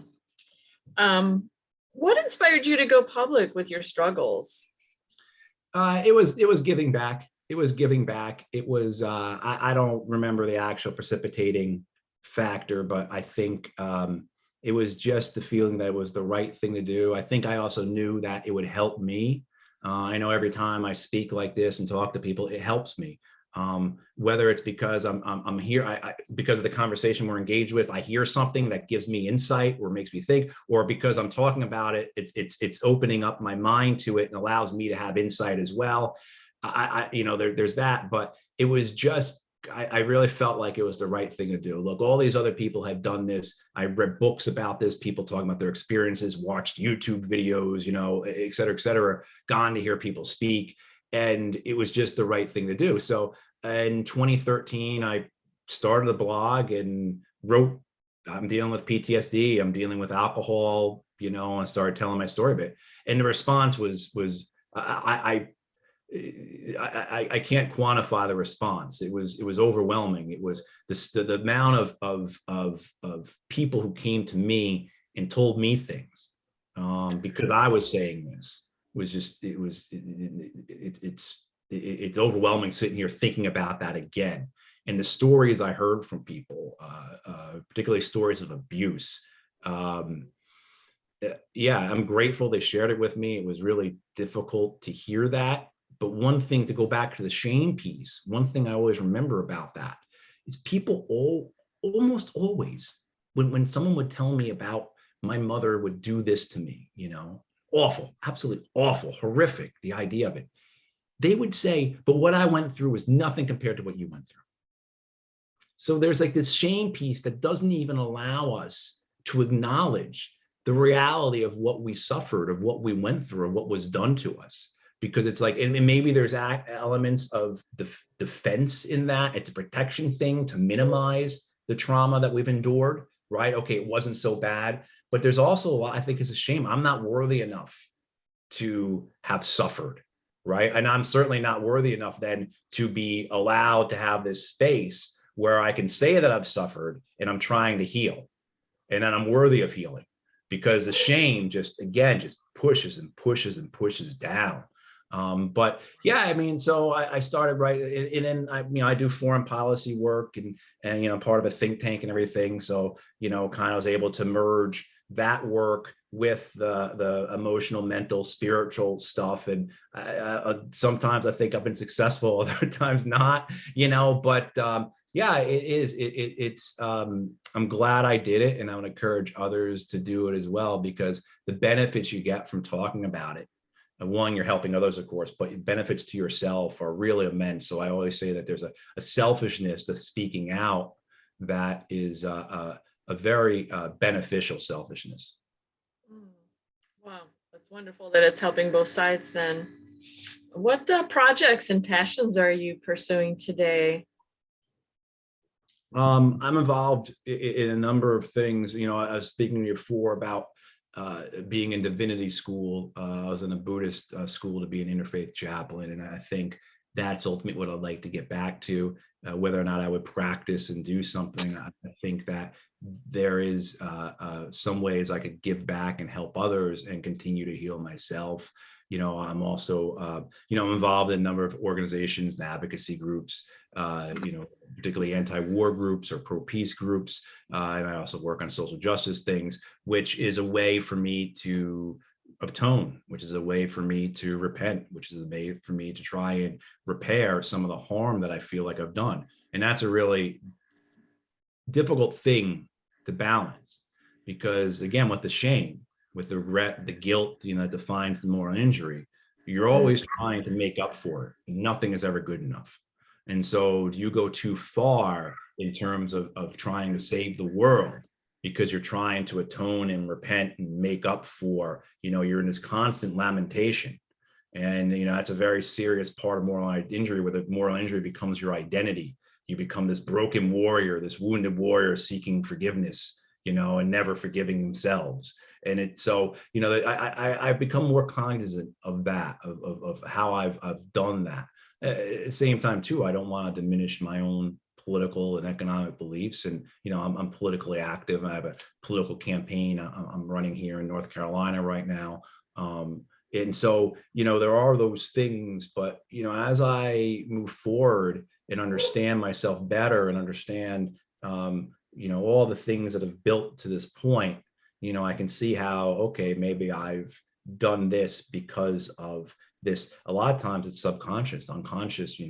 what inspired you to go public with your struggles? It was giving back. It was giving back. It was I don't remember the actual precipitating factor, but I think It was just the feeling that it was the right thing to do. I think I also knew that it would help me. I know every time I speak like this and talk to people, it helps me. Whether it's because I'm here, because of the conversation we're engaged with, I hear something that gives me insight or makes me think, or because I'm talking about it, it's opening up my mind to it and allows me to have insight as well. There's that, but it was just, I really felt like it was the right thing to do. Look, all these other people had done this. I read books about this, people talking about their experiences, watched YouTube videos, et cetera, gone to hear people speak. And it was just the right thing to do. So in 2013, I started a blog and wrote, I'm dealing with PTSD, I'm dealing with alcohol, and started telling my story a bit. And the response was I can't quantify the response. It was overwhelming. It was the amount of people who came to me and told me things because I was saying this was just it's overwhelming sitting here thinking about that again. And the stories I heard from people, particularly stories of abuse. Yeah, I'm grateful they shared it with me. It was really difficult to hear that. But one thing, to go back to the shame piece, one thing I always remember about that is people almost always, when someone would tell me about my mother would do this to me, awful, absolutely awful, horrific, the idea of it. They would say, but what I went through was nothing compared to what you went through. So there's like this shame piece that doesn't even allow us to acknowledge the reality of what we suffered, of what we went through, of what was done to us. Because it's like, and maybe there's elements of defense in that. It's a protection thing to minimize the trauma that we've endured, right? Okay, it wasn't so bad. But there's also a lot, I think, is a shame. I'm not worthy enough to have suffered, right? And I'm certainly not worthy enough then to be allowed to have this space where I can say that I've suffered and I'm trying to heal and then I'm worthy of healing, because the shame just pushes and pushes and pushes down. But yeah, I mean, so I started and then I do foreign policy work and part of a think tank and everything. So, kind of was able to merge that work with the emotional, mental, spiritual stuff. And sometimes I think I've been successful, other times not, but yeah, it is. It's I'm glad I did it, and I would encourage others to do it as well, because the benefits you get from talking about it, and one, you're helping others, of course, but benefits to yourself are really immense. So I always say that there's a selfishness to speaking out that is a very beneficial selfishness. Wow, that's wonderful that it's helping both sides then. What projects and passions are you pursuing today? I'm involved in a number of things. I was speaking to you before about being in divinity school. I was in a Buddhist school to be an interfaith chaplain, and I think that's ultimately what I'd like to get back to. Whether or not I would practice and do something, I think that there is some ways I could give back and help others and continue to heal myself. I'm also, involved in a number of organizations and advocacy groups, particularly anti-war groups or pro-peace groups. And I also work on social justice things, which is a way for me to atone, which is a way for me to repent, which is a way for me to try and repair some of the harm that I feel like I've done. And that's a really difficult thing to balance, because again, with the shame, with the regret, the guilt, that defines the moral injury, you're always trying to make up for it. Nothing is ever good enough. And so do you go too far in terms of trying to save the world because you're trying to atone and repent and make up for, you're in this constant lamentation. And, that's a very serious part of moral injury, where the moral injury becomes your identity. You become this broken warrior, this wounded warrior seeking forgiveness, and never forgiving themselves. And it's so, I've become more cognizant of that, of how I've done that. At the same time, too, I don't want to diminish my own political and economic beliefs. And, I'm politically active. I have a political campaign I'm running here in North Carolina right now. And so, there are those things, but, as I move forward and understand myself better and understand, all the things that have built to this point, I can see how, okay, maybe I've done this because of this. A lot of times it's subconscious, unconscious,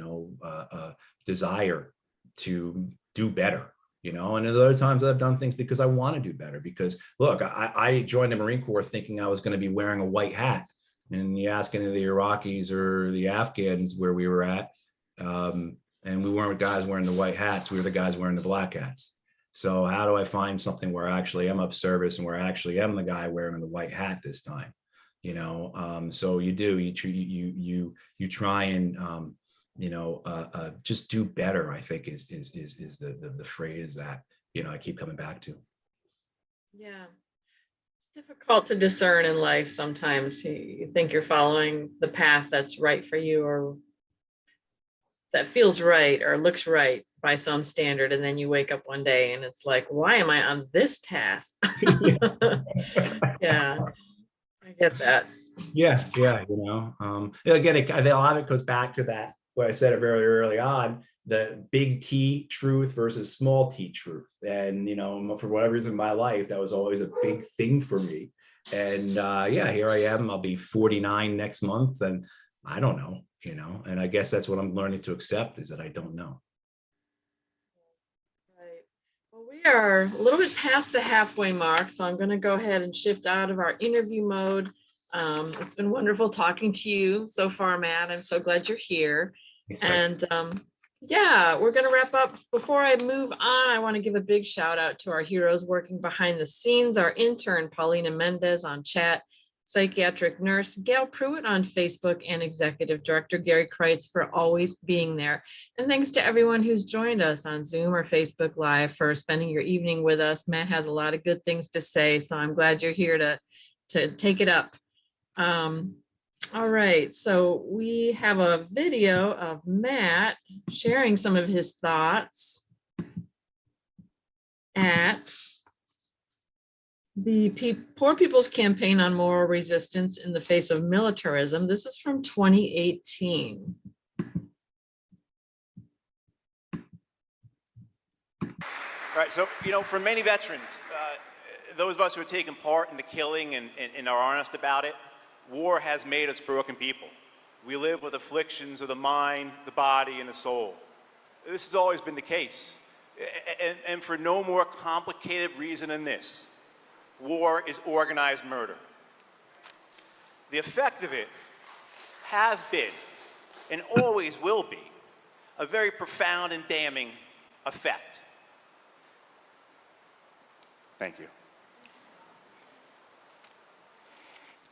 desire to do better, and other times I've done things because I want to do better. Because look, I joined the Marine Corps thinking I was going to be wearing a white hat. And you ask any of the Iraqis or the Afghans where we were at, and we weren't guys wearing the white hats, we were the guys wearing the black hats. So how do I find something where I actually am of service and where I actually am the guy wearing the white hat this time? So you try and just do better, I think is the phrase that I keep coming back to. Yeah. It's difficult to discern in life sometimes. You think you're following the path that's right for you, or that feels right or looks right by some standard, and then you wake up one day and it's like, why am I on this path? Yeah, I get that. Yeah. Again, a lot of it goes back to that, what I said very early on, the big T truth versus small T truth. And, for whatever reason in my life, that was always a big thing for me. And here I am, I'll be 49 next month, and I don't know, and I guess that's what I'm learning to accept, is that I don't know. Right. Well, we are a little bit past the halfway mark, so I'm going to go ahead and shift out of our interview mode. It's been wonderful talking to you so far, Matt. I'm so glad you're here. Thanks, and we're going to wrap up. Before I move on, I want to give a big shout out to our heroes working behind the scenes, our intern, Paulina Mendez on chat, psychiatric nurse Gail Pruitt on Facebook, and executive director Gary Kreitz for always being there. And thanks to everyone who's joined us on Zoom or Facebook Live for spending your evening with us. Matt has a lot of good things to say, so I'm glad you're here to take it up. All right, so we have a video of Matt sharing some of his thoughts at the Poor People's Campaign on Moral Resistance in the Face of Militarism. This is from 2018. All right, so, for many veterans, those of us who have taken part in the killing and are honest about it, war has made us broken people. We live with afflictions of the mind, the body, and the soul. This has always been the case. And for no more complicated reason than this, war is organized murder. The effect of it has been, and always will be, a very profound and damning effect. Thank you.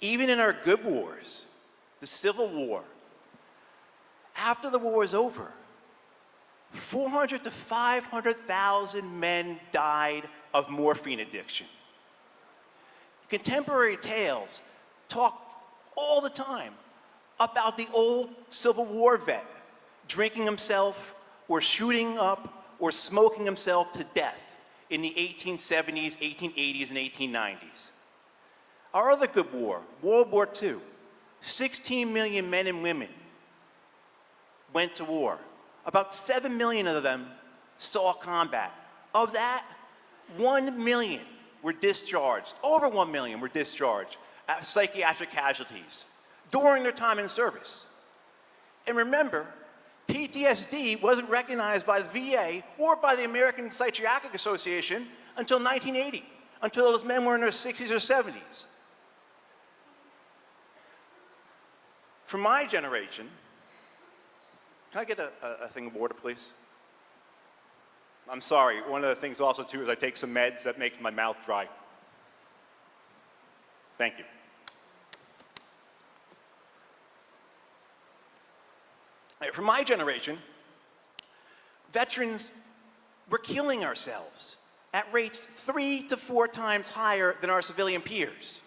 Even in our good wars, the Civil War, after the war is over, 400 to 500,000 men died of morphine addiction. Contemporary tales talk all the time about the old Civil War vet drinking himself or shooting up or smoking himself to death in the 1870s, 1880s, and 1890s. Our other good war, World War II, 16 million men and women went to war. About 7 million of them saw combat. Of that, 1 million were discharged, over 1 million were discharged as psychiatric casualties during their time in service. And remember, PTSD wasn't recognized by the VA or by the American Psychiatric Association until 1980, until those men were in their 60s or 70s. For my generation, can I get a thing of water, please? I'm sorry, one of the things also too is I take some meds that makes my mouth dry. Thank you. For my generation, veterans were killing ourselves at rates 3 to 4 times higher than our civilian peers.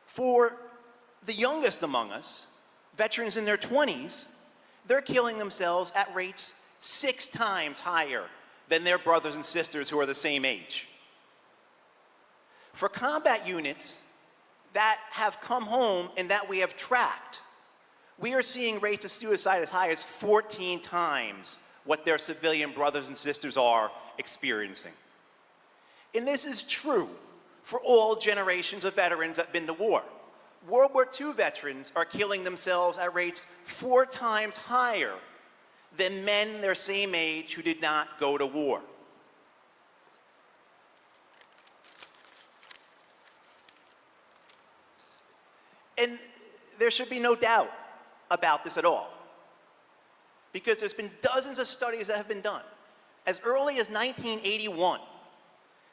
For the youngest among us, veterans in their 20s, they're killing themselves at rates 6 times higher than their brothers and sisters who are the same age. For combat units that have come home and that we have tracked, we are seeing rates of suicide as high as 14 times what their civilian brothers and sisters are experiencing. And this is true for all generations of veterans that have been to war. World War II veterans are killing themselves at rates 4 times higher than men their same age who did not go to war. And there should be no doubt about this at all, because there's been dozens of studies that have been done as early as 1981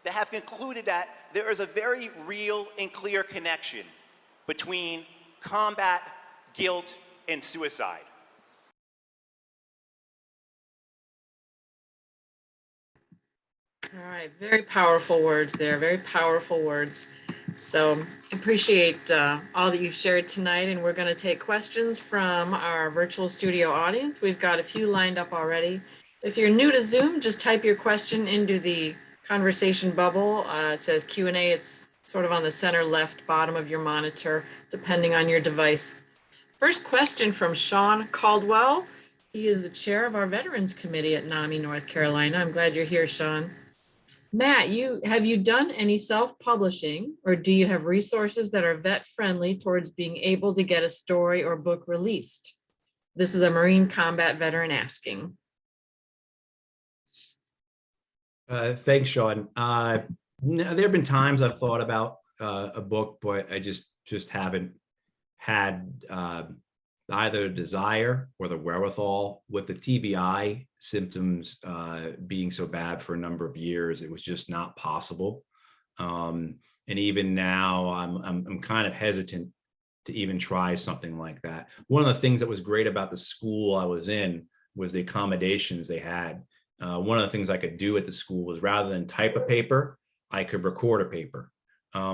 that have concluded that there is a very real and clear connection between combat, guilt, and suicide. All right, very powerful words there, very powerful words. So appreciate all that you've shared tonight, and we're going to take questions from our virtual studio audience. We've got a few lined up already. If you're new to Zoom, just type your question into the conversation bubble. It says Q&A. It's sort of on the center left bottom of your monitor, depending on your device. First question from Sean Caldwell. He is the chair of our Veterans Committee at NAMI, North Carolina. I'm glad you're here, Sean. Matt, have you done any self-publishing, or do you have resources that are vet-friendly towards being able to get a story or book released? This is a Marine combat veteran asking. Thanks, Sean. There have been times I've thought about a book, but I just haven't had either the desire or the wherewithal. With the TBI symptoms being so bad for a number of years, it was just not possible. And even now, I'm kind of hesitant to even try something like that. One of the things that was great about the school I was in was the accommodations they had. One of the things I could do at the school was, rather than type a paper, I could record a paper.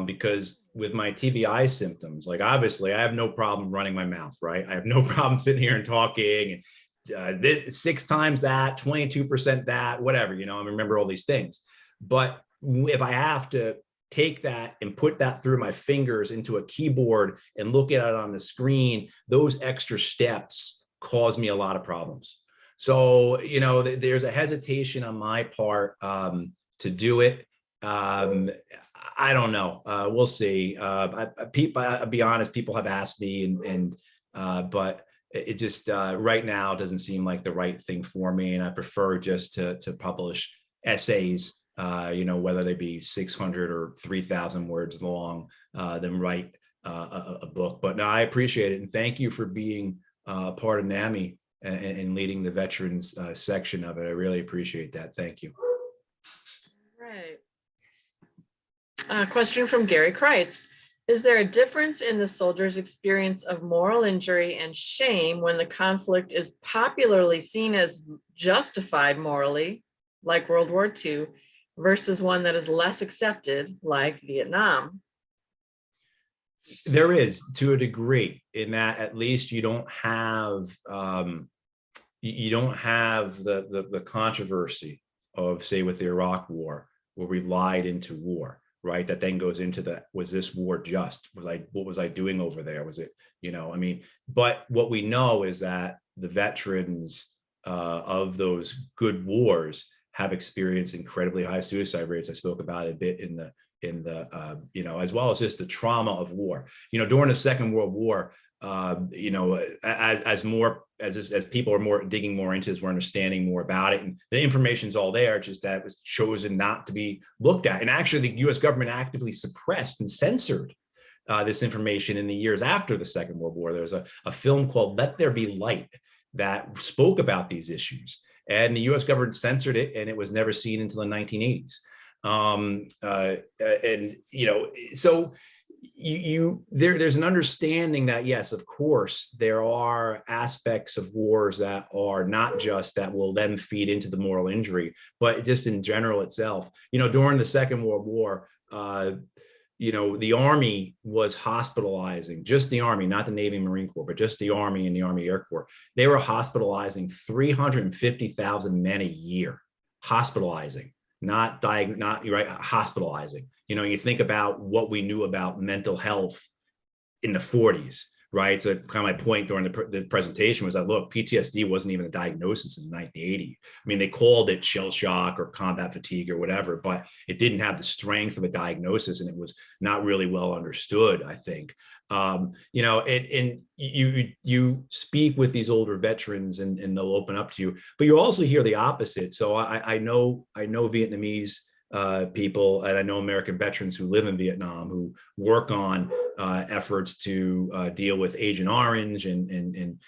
Because with my TBI symptoms, like, obviously I have no problem running my mouth, right? I have no problem sitting here and talking, and this 6 times that, 22% that, whatever, you know, I remember all these things. But if I have to take that and put that through my fingers into a keyboard and look at it on the screen, those extra steps cause me a lot of problems. So, you know, there's a hesitation on my part to do it. I don't know. We'll see. I'll be honest, people have asked me, but it just right now doesn't seem like the right thing for me. And I prefer just to publish essays, you know, whether they be 600 or 3,000 words long, than write a book. But no, I appreciate it. And thank you for being part of NAMI and leading the veterans section of it. I really appreciate that. Thank you. Right. Question from Gary Kreitz. Is there a difference in the soldier's experience of moral injury and shame when the conflict is popularly seen as justified morally, like World War II, versus one that is less accepted, like Vietnam? There is, to a degree, in that at least you don't have the controversy of, say, with the Iraq War, where we lied into war, right? That then goes into the, was this war just? What was I doing over there? Was it, you know, I mean, but what we know is that the veterans of those good wars have experienced incredibly high suicide rates. I spoke about it a bit in the you know, as well as just the trauma of war. You know, during the Second World War, you know, as people are more digging more into this, we're understanding more about it, and the information's all there, just that it was chosen not to be looked at. And actually, the U.S. government actively suppressed and censored this information in the years after the Second World War. There's a film called Let There Be Light that spoke about these issues, and the U.S. government censored it, and it was never seen until the 1980s. And you know, so there's an understanding that, yes, of course, there are aspects of wars that are not just that will then feed into the moral injury, but just in general itself. You know, during the Second World War, you know, the Army was hospitalizing, just the Army, not the Navy and Marine Corps, but just the Army and the Army Air Corps. They were hospitalizing 350,000 men a year, hospitalizing. Not right, hospitalizing. You know, you think about what we knew about mental health in the 40s, right? So kind of my point during the presentation was that, look, PTSD wasn't even a diagnosis in 1980. I mean, they called it shell shock or combat fatigue or whatever, but it didn't have the strength of a diagnosis, and it was not really well understood, I think. And you speak with these older veterans, and they'll open up to you, but you also hear the opposite. So I know Vietnamese people, and I know American veterans who live in Vietnam who work on efforts to deal with Agent Orange and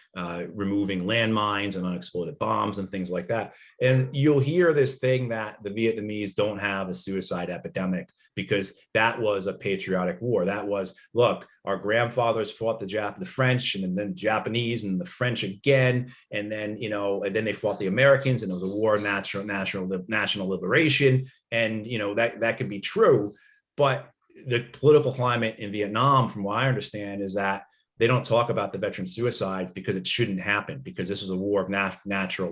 removing landmines and unexploded bombs and things like that. And you'll hear this thing that the Vietnamese don't have a suicide epidemic because that was a patriotic war. That was, look, our grandfathers fought the French, and then the Japanese, and the French again, and then and then they fought the Americans, and it was a war of national liberation. And that could be true, but the political climate in Vietnam, from what I understand, is that they don't talk about the veteran suicides because it shouldn't happen, because this is a war of national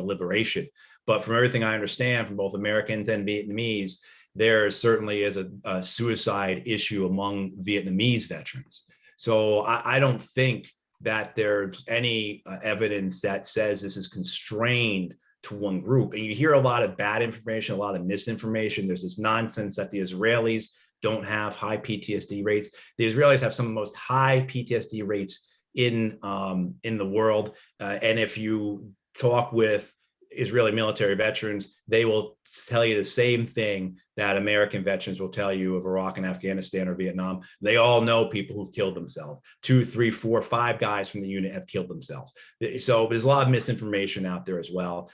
liberation. But from everything I understand from both Americans and Vietnamese, there certainly is a suicide issue among Vietnamese veterans. So I don't think that there's any evidence that says this is constrained to one group. And you hear a lot of bad information, a lot of misinformation. There's this nonsense that the Israelis don't have high PTSD rates. The Israelis have some of the most high PTSD rates in the world. And if you talk with Israeli military veterans, they will tell you the same thing that American veterans will tell you of Iraq and Afghanistan or Vietnam. They all know people who've killed themselves. 2, 3, 4, 5 guys from the unit have killed themselves. So there's a lot of misinformation out there as well.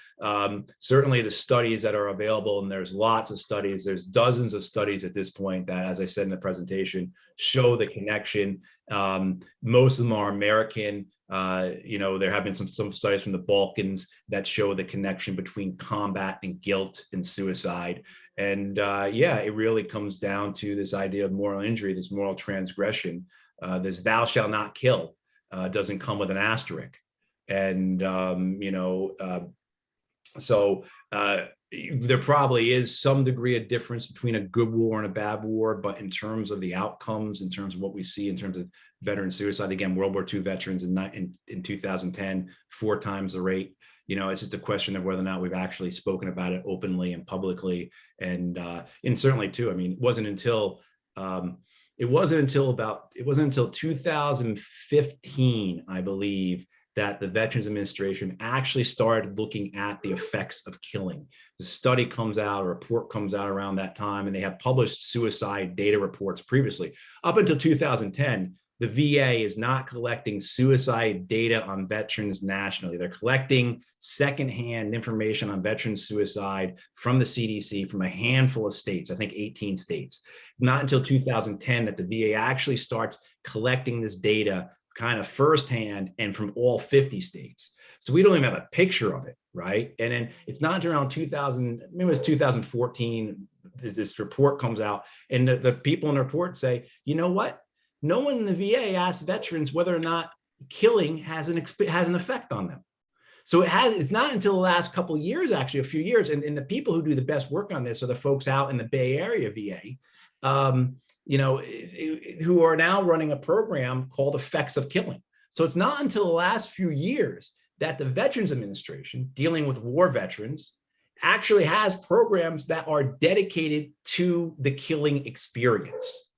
Certainly the studies that are available, and there's lots of studies, there's dozens of studies at this point that, as I said in the presentation, show the connection. Most of them are American. There have been some studies from the Balkans that show the connection between combat and guilt and suicide. And it really comes down to this idea of moral injury, this moral transgression. This "thou shalt not kill" doesn't come with an asterisk. And, there probably is some degree of difference between a good war and a bad war, but in terms of the outcomes, in terms of what we see in terms of veteran suicide, again, World War II veterans in 2010, 4 times the rate. It's just a question of whether or not we've actually spoken about it openly and publicly. And certainly too, I mean, it wasn't until 2015, I believe, that the Veterans Administration actually started looking at the effects of killing. The study comes out, a report comes out around that time, and they have published suicide data reports previously. Up until 2010, the VA is not collecting suicide data on veterans nationally. They're collecting secondhand information on veteran suicide from the CDC, from a handful of states, I think 18 states. Not until 2010 that the VA actually starts collecting this data kind of firsthand and from all 50 states. So we don't even have a picture of it, right? And then it's not until around 2000, maybe it was 2014, this report comes out, and the people in the report say, you know what? No one in the VA asks veterans whether or not killing has an effect on them. So it's not until the last couple of years, actually a few years, and the people who do the best work on this are the folks out in the Bay Area VA, who are now running a program called Effects of Killing. So it's not until the last few years that the Veterans Administration, dealing with war veterans, actually has programs that are dedicated to the killing experience.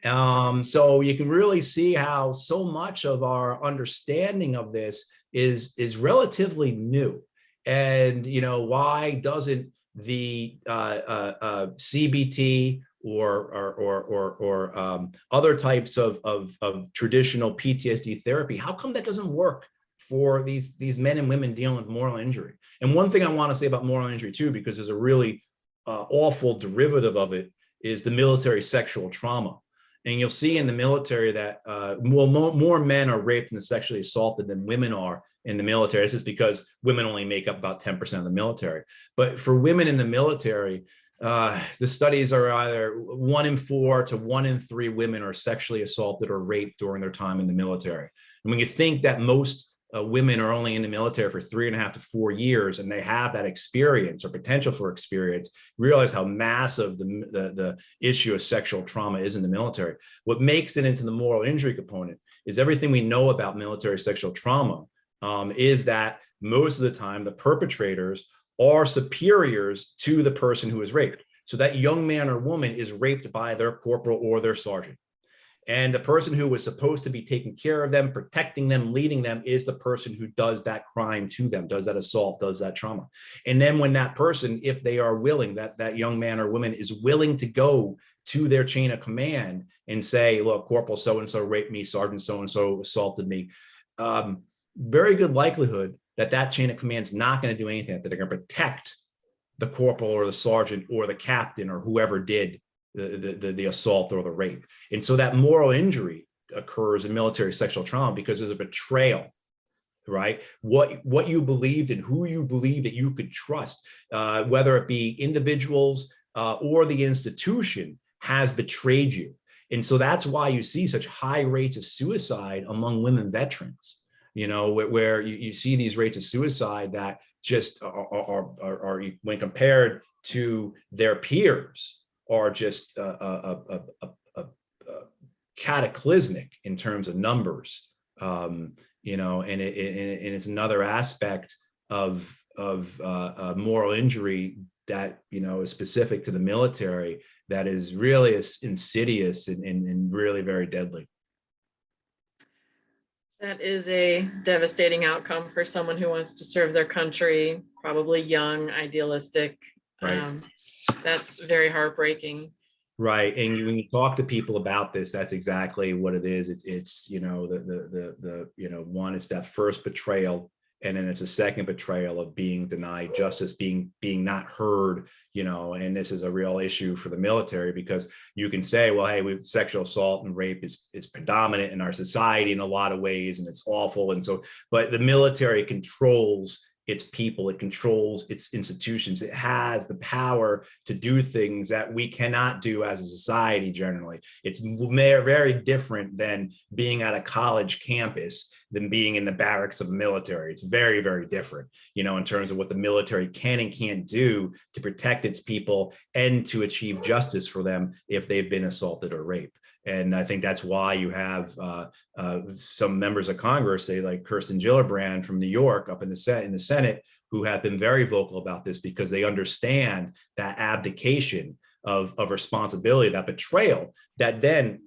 So you can really see how so much of our understanding of this is relatively new. And, why doesn't the CBT or other types of traditional PTSD therapy, how come that doesn't work for these men and women dealing with moral injury? And one thing I want to say about moral injury too, because there's a really awful derivative of it, is the military sexual trauma. And you'll see in the military that more men are raped and sexually assaulted than women are in the military. This is because women only make up about 10% of the military. But for women in the military, the studies are either 1 in 4 to 1 in 3 women are sexually assaulted or raped during their time in the military. And when you think that most women are only in the military for 3.5 to 4 years, and they have that experience or potential for experience, realize how massive the issue of sexual trauma is in the military. What makes it into the moral injury component is everything we know about military sexual trauma is that most of the time the perpetrators are superiors to the person who is raped. So that young man or woman is raped by their corporal or their sergeant. And the person who was supposed to be taking care of them, protecting them, leading them is the person who does that crime to them, does that assault, does that trauma. And then when that person, if they are willing, that young man or woman is willing to go to their chain of command and say, look, Corporal so-and-so raped me, Sergeant so-and-so assaulted me, very good likelihood that that chain of command is not going to do anything, that they're going to protect the corporal or the sergeant or the captain or whoever did the assault or the rape. And so that moral injury occurs in military sexual trauma because there's a betrayal, right? What you believed and who you believed that you could trust, whether it be individuals or the institution, has betrayed you. And so that's why you see such high rates of suicide among women veterans, you know, where you see these rates of suicide that just are when compared to their peers, are just cataclysmic in terms of numbers, you know, and it's another aspect of moral injury that, you know, is specific to the military that is really insidious and really very deadly. That is a devastating outcome for someone who wants to serve their country, probably young, idealistic. Right. That's very heartbreaking. Right. And when you talk to people about this, that's exactly what it is. It's you know, the you know, one, it's that first betrayal, and then it's a second betrayal of being denied justice, being not heard, you know. And this is a real issue for the military, because you can say, well, hey, sexual assault and rape is predominant in our society in a lot of ways, and it's awful. And so, but the military controls its people, it controls its institutions, it has the power to do things that we cannot do as a society generally. It's very different than being at a college campus than being in the barracks of the military. It's very, very different, you know, in terms of what the military can and can't do to protect its people and to achieve justice for them if they've been assaulted or raped. And I think that's why you have some members of Congress, say like Kirsten Gillibrand from New York up in the Senate, who have been very vocal about this, because they understand that abdication of responsibility, that betrayal, that then,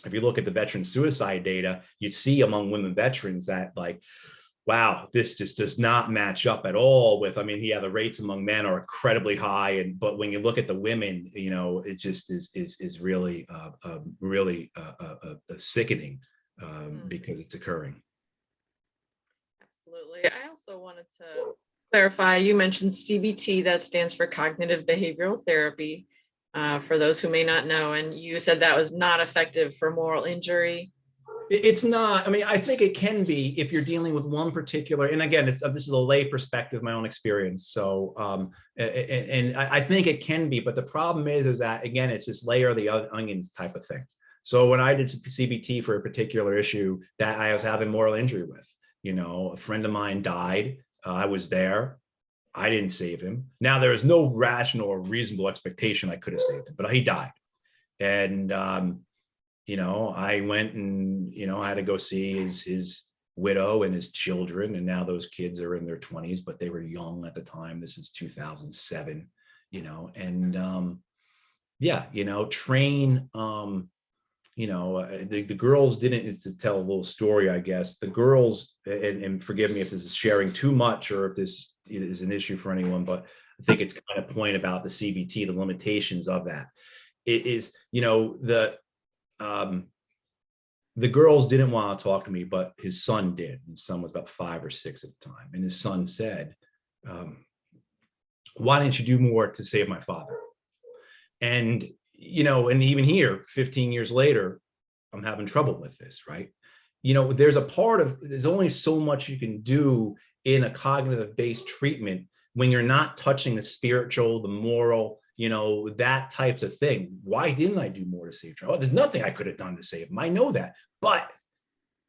if you look at the veteran suicide data, you see among women veterans that, like, wow, this just does not match up at all with, I mean, yeah, the rates among men are incredibly high, but when you look at the women, you know, it just is really sickening because it's occurring. Absolutely. I also wanted to clarify, you mentioned CBT, that stands for cognitive behavioral therapy, for those who may not know, and you said that was not effective for moral injury. It's not. I mean, I think it can be if you're dealing with one particular, and again, this is a lay perspective, my own experience. So, and I think it can be, but the problem is that, again, it's this layer of the onions type of thing. So when I did CBT for a particular issue that I was having moral injury with, you know, a friend of mine died. I was there. I didn't save him. Now, there is no rational or reasonable expectation I could have saved him, but he died. And, you know, I went and, you know, I had to go see his widow and his children. And now those kids are in their 20s, but they were young at the time. This is 2007, you know, and yeah, you know, train, you know, the girls didn't, to tell a little story, I guess, the girls, and forgive me if this is sharing too much or if this is an issue for anyone, but I think it's kind of point about the CBT, the limitations of that. It is, you know, the girls didn't want to talk to me, but his son did. His son was about 5 or 6 at the time. And his son said, why didn't you do more to save my father? And, you know, and even here, 15 years later, I'm having trouble with this, right? You know, there's only so much you can do in a cognitive-based treatment when you're not touching the spiritual, the moral, you know, that types of thing. Why didn't I do more to save Charles? Oh, there's nothing I could have done to save him. I know that. But,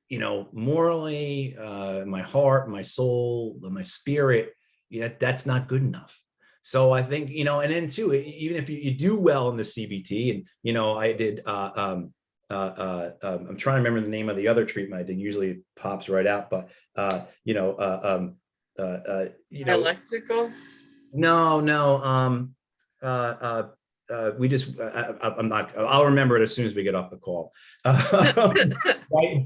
you know, morally, my heart, my soul, my spirit, yeah, that's not good enough. So I think, you know, and then too, even if you do well in the CBT, and, you know, I did I'm trying to remember the name of the other treatment I did. Usually it pops right out, but Dialectical. no, no. We just, I'm not, I'll remember it as soon as we get off the call. Right.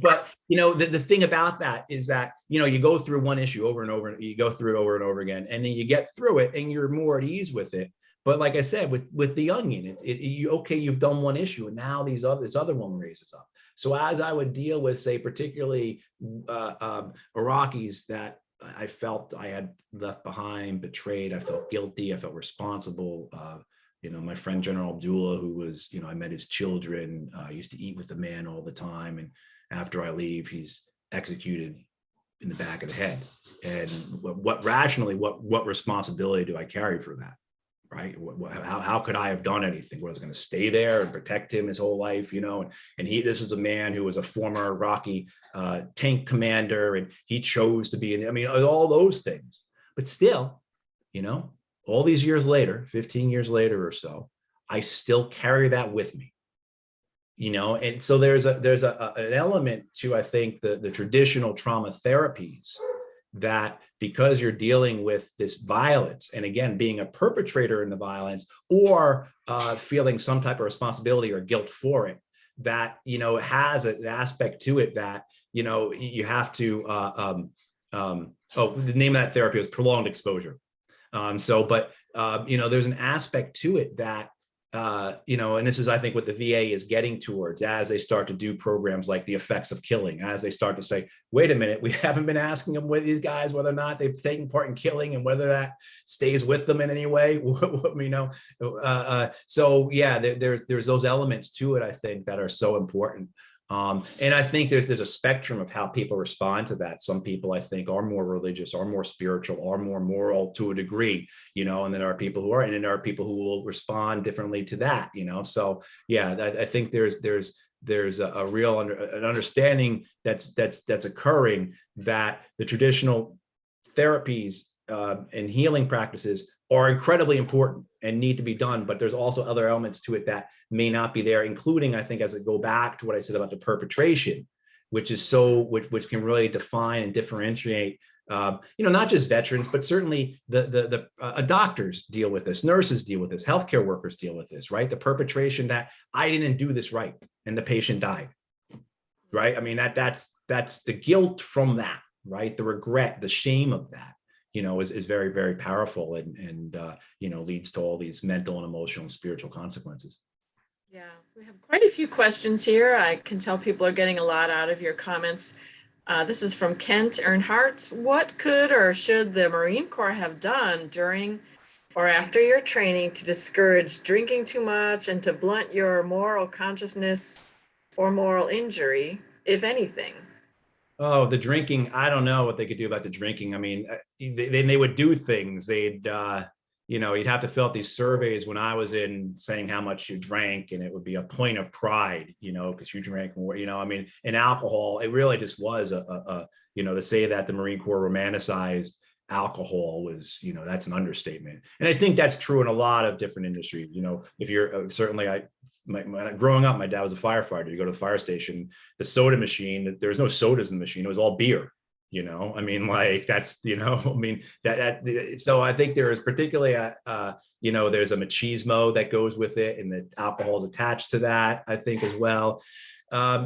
But, the thing about that is that, you go through one issue over and over, and you go through it over and over again, and then you get through it and you're more at ease with it. But like I said, with the onion, you've done one issue, and now this other one raises up. So as I would deal with, say, particularly Iraqis that I felt I had left behind, betrayed, I felt guilty, I felt responsible. My friend General Abdullah, who was, I met his children, I used to eat with the man all the time. And after I leave, he's executed in the back of the head. And what rationally, what responsibility do I carry for that? Right? How could I have done anything? Was I going to stay there and protect him his whole life? And this is a man who was a former Iraqi tank commander, and he chose to be all those things. But still, all these years later, 15 years later or so, I still carry that with me. And so there's an element to, I think, the traditional trauma therapies, that because you're dealing with this violence, and again, being a perpetrator in the violence, or feeling some type of responsibility or guilt for it, that, it has an aspect to it that, you have to, the name of that therapy was prolonged exposure. There's an aspect to it that, and this is, I think, what the VA is getting towards as they start to do programs like the effects of killing, as they start to say, wait a minute, we haven't been asking them with these guys whether or not they've taken part in killing and whether that stays with them in any way. So yeah, there's those elements to it, I think, that are so important. And I think there's a spectrum of how people respond to that. Some people, I think, are more religious, are more spiritual, are more moral to a degree, and then there are people who are, and then there are people who will respond differently to that, So yeah, I think there's a real an understanding that's occurring, that the traditional therapies and healing practices are incredibly important and need to be done, but there's also other elements to it that may not be there, including, I think, as I go back to what I said about the perpetration, which can really define and differentiate, not just veterans, but certainly the doctors deal with this, nurses deal with this, healthcare workers deal with this, right? The perpetration that I didn't do this right and the patient died, right? I mean, that's the guilt from that, right? The regret, the shame of that, is very, very powerful, and leads to all these mental and emotional and spiritual consequences. Yeah, we have quite a few questions here. I can tell people are getting a lot out of your comments. This is from Kent Earnhardt. What could or should the Marine Corps have done during or after your training to discourage drinking too much and to blunt your moral consciousness or moral injury, if anything? Oh, the drinking, I don't know what they could do about the drinking. I mean, they would do things. They'd, you'd have to fill out these surveys when I was in, saying how much you drank, and it would be a point of pride, because you drank more, and alcohol, it really just was to say that the Marine Corps romanticized alcohol was, that's an understatement. And I think that's true in a lot of different industries. If you're certainly, growing up, my dad was a firefighter. You go to the fire station, the soda machine, there was no sodas in the machine. It was all beer, I mean, like that's, so I think there is particularly, there's a machismo that goes with it, and that alcohol is attached to that, I think, as well.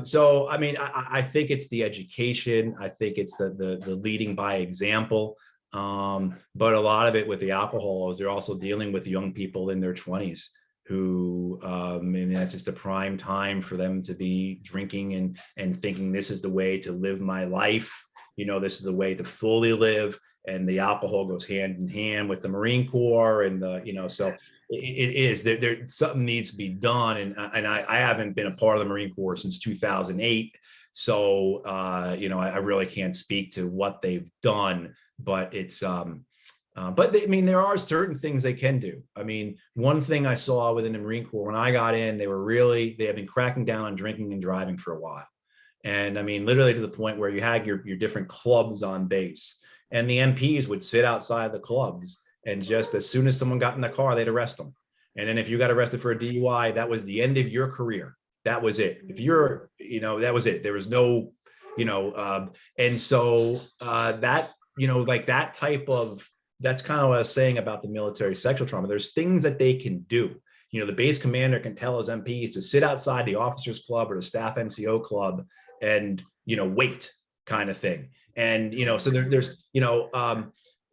So, I mean, I think it's the education. I think it's the leading by example. But a lot of it with the alcohol is they're also dealing with young people in their 20s who, and that's just the prime time for them to be drinking and thinking this is the way to live my life. This is the way to fully live. And the alcohol goes hand in hand with the Marine Corps, and so it is there something needs to be done. And I haven't been a part of the Marine Corps since 2008. So, I really can't speak to what they've done, but it's, there are certain things they can do. I mean, one thing I saw within the Marine Corps when I got in, they have been cracking down on drinking and driving for a while. And I mean, literally to the point where you had your different clubs on base, and the MPs would sit outside the clubs, and just as soon as someone got in the car, they'd arrest them. And then if you got arrested for a DUI, that was the end of your career. That was it. If you're, that was it. There was no, and so that, like that type of, that's kind of what I was saying about the military sexual trauma. There's things that they can do. The base commander can tell his MPs to sit outside the officers club or the staff NCO club and, wait, kind of thing. And, so there's,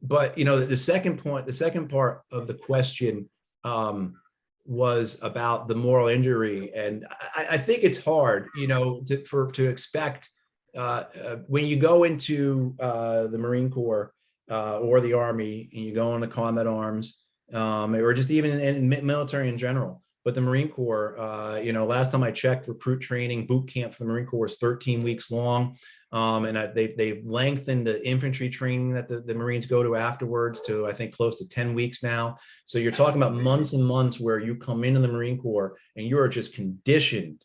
but, the second part of the question was about the moral injury. And I think it's hard, to expect when you go into the Marine Corps or the Army and you go into combat arms, or just even in military in general. But the Marine Corps, last time I checked, recruit training boot camp for the Marine Corps is 13 weeks long. And they've lengthened the infantry training that the Marines go to afterwards to, I think, close to 10 weeks now. So you're talking about months and months where you come into the Marine Corps and you are just conditioned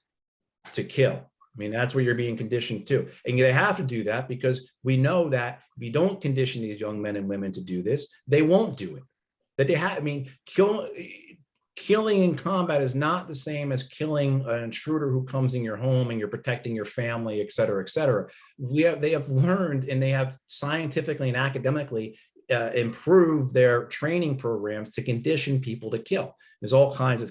to kill. I mean, that's where you're being conditioned to. And they have to do that because we know that if you don't condition these young men and women to do this, they won't do it. That they have, I mean, killing in combat is not the same as killing an intruder who comes in your home and you're protecting your family, et cetera, et cetera. They have learned, and they have scientifically and academically improved their training programs to condition people to kill. There's all kinds of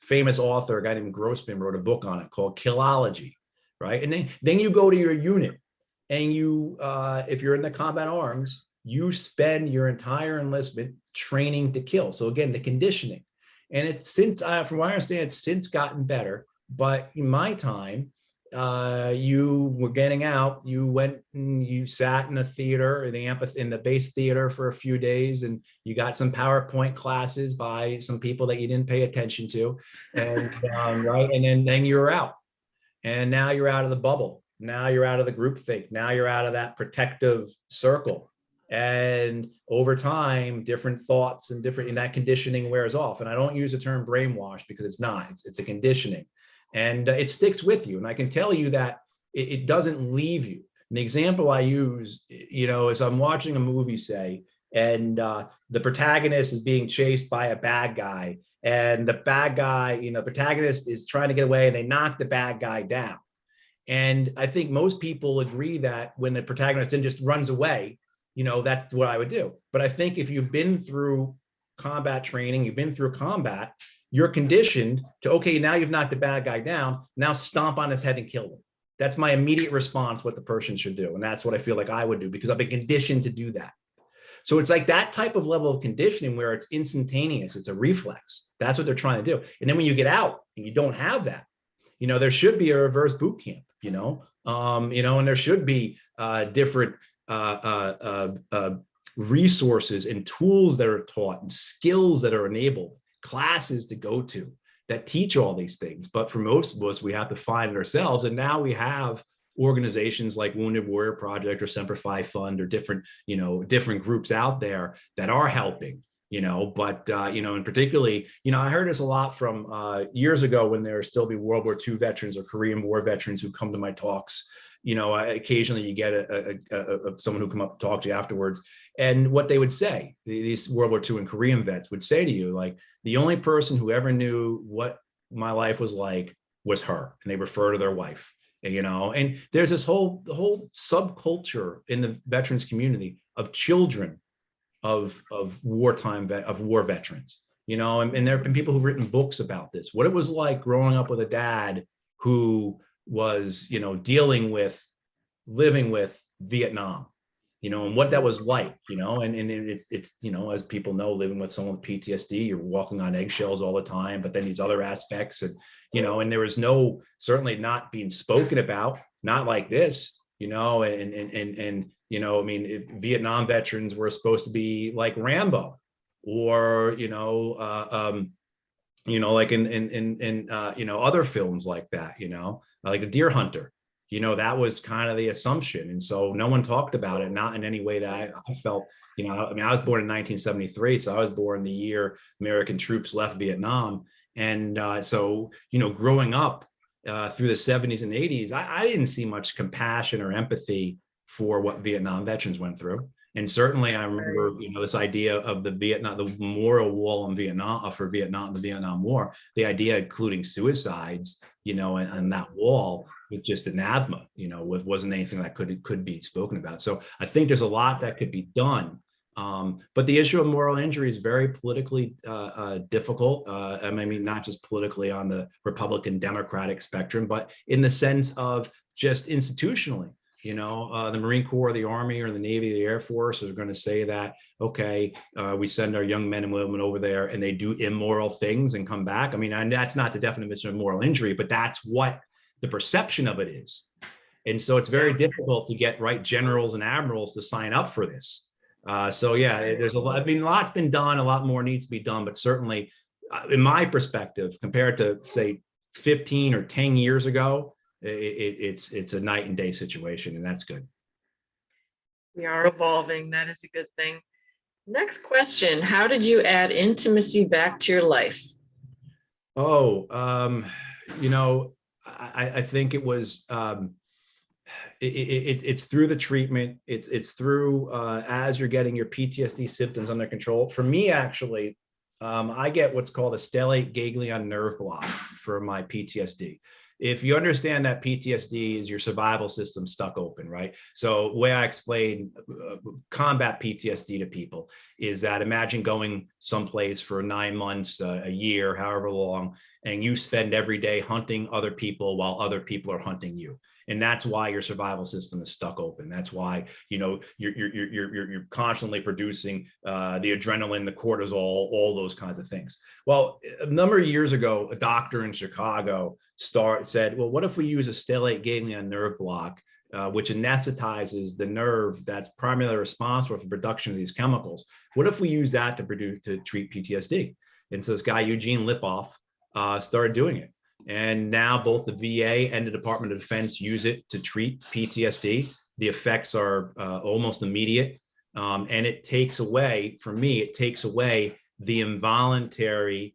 famous author, a guy named Grossman, wrote a book on it called Killology, right? And then you go to your unit and you, if you're in the combat arms, you spend your entire enlistment training to kill. So again, the conditioning. And it's from what I understand, it's since gotten better. But in my time, you were getting out, you went and you sat in a theater, in the base theater for a few days, and you got some PowerPoint classes by some people that you didn't pay attention to. And right. And then you were out. And now you're out of the bubble. Now you're out of the groupthink. Now you're out of that protective circle. And over time, different thoughts and that conditioning wears off. And I don't use the term brainwash because it's not, it's a conditioning, and it sticks with you. And I can tell you that it doesn't leave you. And the example I use, is I'm watching a movie, say, and the protagonist is being chased by a bad guy, and the bad guy, protagonist is trying to get away, and they knock the bad guy down. And I think most people agree that when the protagonist then just runs away, that's what I would do. But I think if you've been through combat training, you've been through combat, you're conditioned to, okay, now you've knocked the bad guy down, now stomp on his head and kill him. That's my immediate response, what the person should do. And that's what I feel like I would do because I've been conditioned to do that. So it's like that type of level of conditioning where it's instantaneous, it's a reflex. That's what they're trying to do. And then when you get out and you don't have that, there should be a reverse boot camp, and there should be different resources and tools that are taught and skills that are enabled, classes to go to that teach all these things. But for most of us, we have to find it ourselves. And now we have organizations like Wounded Warrior Project or Semper Fi Fund or different groups out there that are helping, but, and particularly, I heard this a lot from years ago when there still be World War II veterans or Korean War veterans who come to my talks. Occasionally you get someone who come up to talk to you afterwards, and what they would say, these World War II and Korean vets would say to you, like, the only person who ever knew what my life was like was her, and they refer to their wife, and there's the whole subculture in the veterans community of children of wartime war veterans, and there have been people who've written books about this, what it was like growing up with a dad who was, living with Vietnam, and what that was like, and it's, as people know, living with someone with PTSD, you're walking on eggshells all the time, but then these other aspects, and, and there was certainly not being spoken about, not like this, Vietnam veterans were supposed to be like Rambo or, like in other films like that, like The Deer Hunter, that was kind of the assumption. And so no one talked about it, not in any way that I felt, I was born in 1973. So I was born the year American troops left Vietnam. And so, growing up through the 70s and 80s, I didn't see much compassion or empathy for what Vietnam veterans went through. And certainly I remember, this idea of the memorial wall in Vietnam for Vietnam, the Vietnam War, the idea including suicides, and that wall was just anathema, wasn't anything that could be spoken about. So I think there's a lot that could be done. But the issue of moral injury is very politically difficult. I mean, not just politically on the Republican Democratic spectrum, but in the sense of just institutionally. The Marine Corps, the Army, or the Navy, the Air Force are going to say that, okay, we send our young men and women over there and they do immoral things and come back. I mean, and that's not the definition of moral injury, but that's what the perception of it is. And so it's very difficult to get generals and admirals to sign up for this. So yeah, there's a lot. I mean, a lot's been done. A lot more needs to be done. But certainly, in my perspective, compared to say 15 or 10 years ago, it's a night and day situation, and that's good. We are evolving. That is a good thing. Next question: how did you add intimacy back to your life? Oh, I think it was. It's through the treatment. It's through as you're getting your PTSD symptoms under control. For me, actually, I get what's called a stellate ganglion nerve block for my PTSD. If you understand that PTSD is your survival system stuck open, right? So the way I explain combat PTSD to people is that imagine going someplace for 9 months, a year, however long, and you spend every day hunting other people while other people are hunting you. And that's why your survival system is stuck open. That's why, you're constantly producing the adrenaline, the cortisol, all those kinds of things. Well, a number of years ago, a doctor in Chicago said, well, what if we use a stellate ganglion nerve block, which anesthetizes the nerve that's primarily responsible for the production of these chemicals? What if we use that to treat PTSD? And so this guy, Eugene Lipoff, started doing it. And now both the VA and the Department of Defense use it to treat PTSD. The effects are almost immediate. And it takes away, for me, the involuntary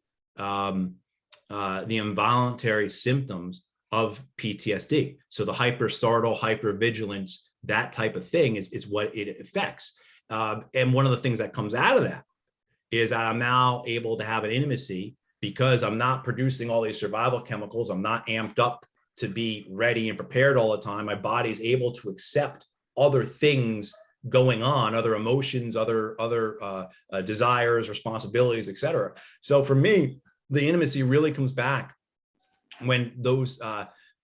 symptoms of PTSD. So the hyperstartle, hypervigilance, that type of thing is what it affects. And one of the things that comes out of that is that I'm now able to have an intimacy because I'm not producing all these survival chemicals. I'm not amped up to be ready and prepared all the time. My body's able to accept other things going on, other emotions, other desires, responsibilities, et cetera. So for me, the intimacy really comes back when those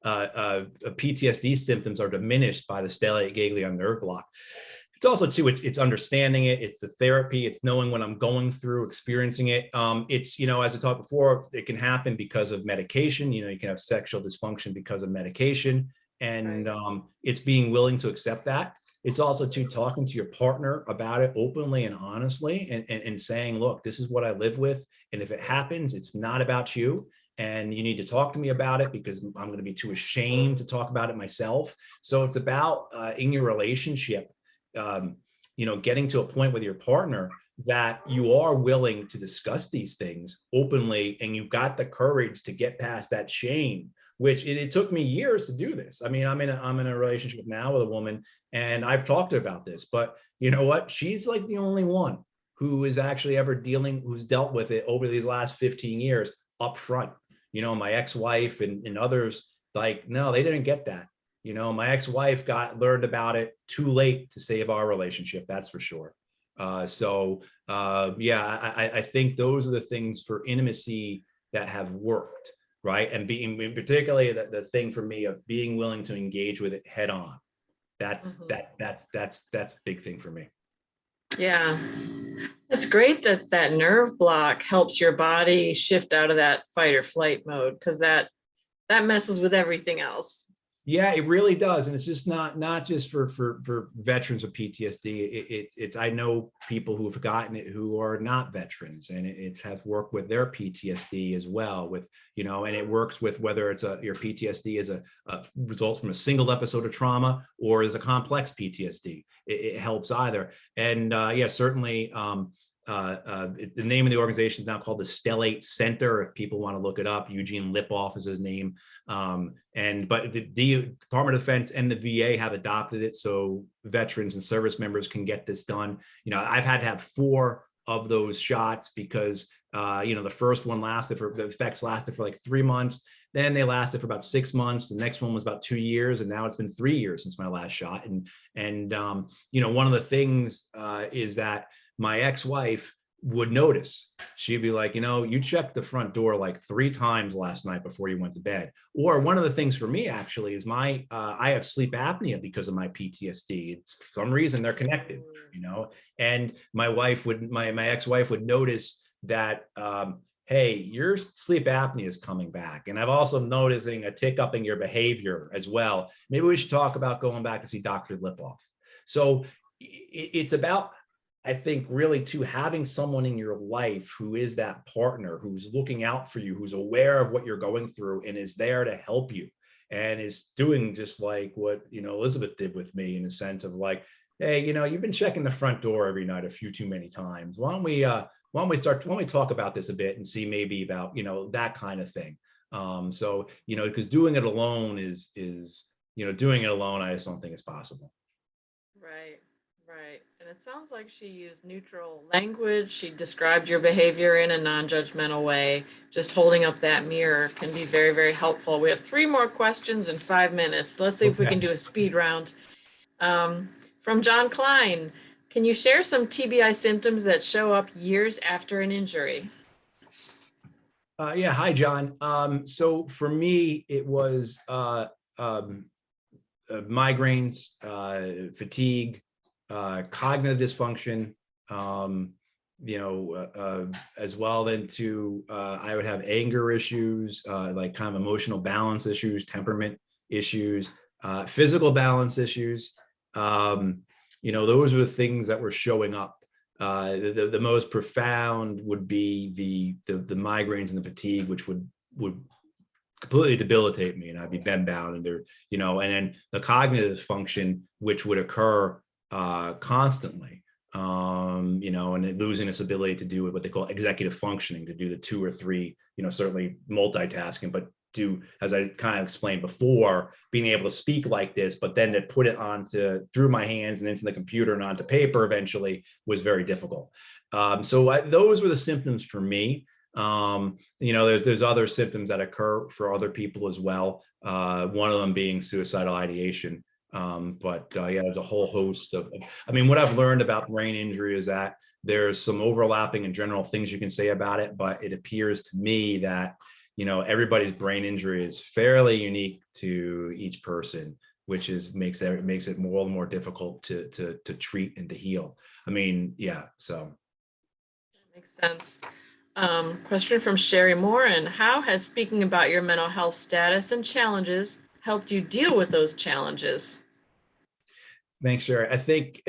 PTSD symptoms are diminished by the stellate ganglion nerve block. It's also too, it's understanding it. It's the therapy. It's knowing what I'm going through, experiencing it. It's, as I talked before, it can happen because of medication. You can have sexual dysfunction because of medication, and it's being willing to accept that. It's also too talking to your partner about it openly and honestly, and saying, look, this is what I live with. And if it happens, it's not about you. And you need to talk to me about it because I'm going to be too ashamed to talk about it myself. So it's about in your relationship, getting to a point with your partner that you are willing to discuss these things openly, and you've got the courage to get past that shame, which it took me years to do this. I mean, I'm in a relationship now with a woman, and I've talked to her about this, but you know what? She's like the only one who is actually who's dealt with it over these last 15 years up front. My ex-wife and others, like, no, they didn't get that. My ex-wife learned about it too late to save our relationship. That's for sure. I think those are the things for intimacy that have worked, right? And particularly the thing for me of being willing to engage with it head on. That's a big thing for me. Yeah, it's great that nerve block helps your body shift out of that fight or flight mode, because that messes with everything else. Yeah, it really does. And it's just not just for veterans of PTSD. It's I know people who have gotten it who are not veterans, and it's have worked with their PTSD as well with, and it works with whether it's your PTSD is a results from a single episode of trauma or is a complex PTSD. It helps either. And certainly the name of the organization is now called the Stellate Center. If people want to look it up, Eugene Lipoff is his name. But the Department of Defense and the VA have adopted it, so veterans and service members can get this done. I've had to have 4 of those shots because the first one the effects lasted for like 3 months. Then they lasted for about 6 months. The next one was about 2 years, and now it's been 3 years since my last shot. And one of the things is that my ex-wife would notice. She'd be like, you checked the front door like 3 times last night before you went to bed. Or one of the things for me actually is I have sleep apnea because of my PTSD. It's for some reason they're connected, and my ex-wife would notice that, hey, your sleep apnea is coming back. And I've also noticing a tick up in your behavior as well. Maybe we should talk about going back to see Dr. Lipoff. So it's about, I think, really too, having someone in your life who is that partner, who's looking out for you, who's aware of what you're going through and is there to help you, and is doing just like what, Elizabeth did with me, in the sense of like, hey, you've been checking the front door every night a few too many times. Why don't we talk about this a bit and see maybe about, that kind of thing. Because doing it alone is doing it alone, I just don't think is possible. Right. And it sounds like she used neutral language. She described your behavior in a non-judgmental way. Just holding up that mirror can be very, very helpful. We have 3 more questions in 5 minutes. Let's see if we can do a speed round. From John Klein, can you share some TBI symptoms that show up years after an injury? Yeah. Hi, John. So for me, it was migraines, fatigue, cognitive dysfunction, as well. Then I would have anger issues, like kind of emotional balance issues, temperament issues, physical balance issues. Those are the things that were showing up. The most profound would be the migraines and the fatigue, which would completely debilitate me, and I'd be bedbound, and then the cognitive function, which would occur constantly, and losing this ability to do what they call executive functioning, to do the 2 or 3, certainly multitasking, but do, as I kind of explained before, being able to speak like this, but then to put it through my hands and into the computer and onto paper eventually was very difficult. Those were the symptoms for me. There's other symptoms that occur for other people as well. One of them being suicidal ideation. There's a whole host of, what I've learned about brain injury is that there's some overlapping and general things you can say about it, but it appears to me that, everybody's brain injury is fairly unique to each person, which makes it more and more difficult to treat and to heal. So. Makes sense. Question from Sherry Morin. How has speaking about your mental health status and challenges helped you deal with those challenges? Thanks, Sherry. I think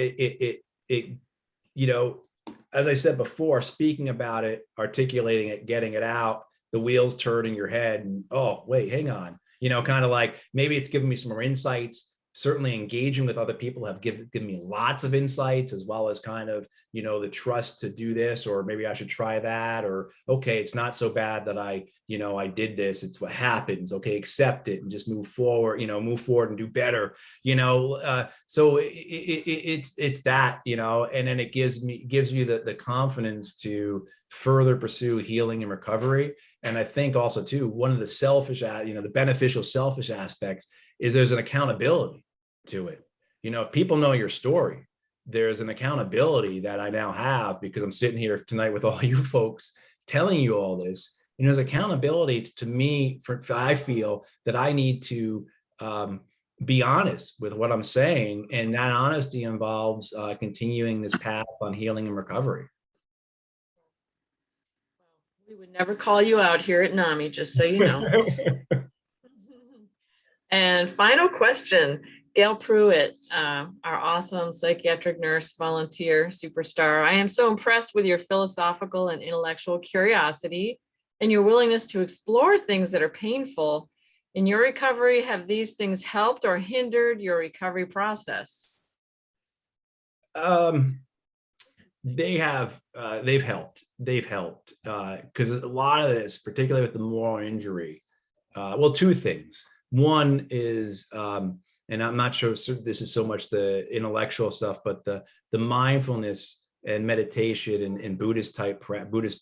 as I said before, speaking about it, articulating it, getting it out, the wheels turn in your head, and oh, wait, hang on, kind of like maybe it's given me some more insights. Certainly engaging with other people have given me lots of insights, as well as kind of, the trust to do this, or maybe I should try that, or, okay, it's not so bad that I did this. It's what happens. Okay. Accept it and just move forward and do better, so it's that, and then it gives you the confidence to further pursue healing and recovery. And I think also too, one of the the beneficial selfish aspects is there's an accountability to it. If people know your story, there's an accountability that I now have, because I'm sitting here tonight with all you folks telling you all this. There's accountability to me. I feel that I need to be honest with what I'm saying, and that honesty involves continuing this path on healing and recovery. We would never call you out here at NAMI, just so you know. And final question, Gail Pruitt, our awesome psychiatric nurse volunteer superstar. I am so impressed with your philosophical and intellectual curiosity and your willingness to explore things that are painful. In your recovery, have these things helped or hindered your recovery process? they've helped because a lot of this, particularly with the moral injury, well, two things. One is, and I'm not sure this is so much the intellectual stuff, but the mindfulness and meditation and Buddhist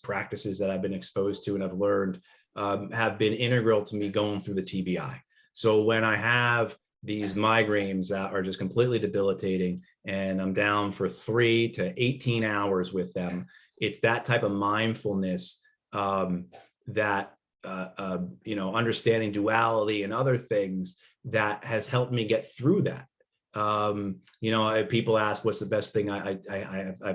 practices that I've been exposed to and I've learned have been integral to me going through the TBI. So when I have these migraines that are just completely debilitating and I'm down for 3 to 18 hours with them, it's that type of mindfulness that understanding duality and other things that has helped me get through that. People ask what's the best thing I've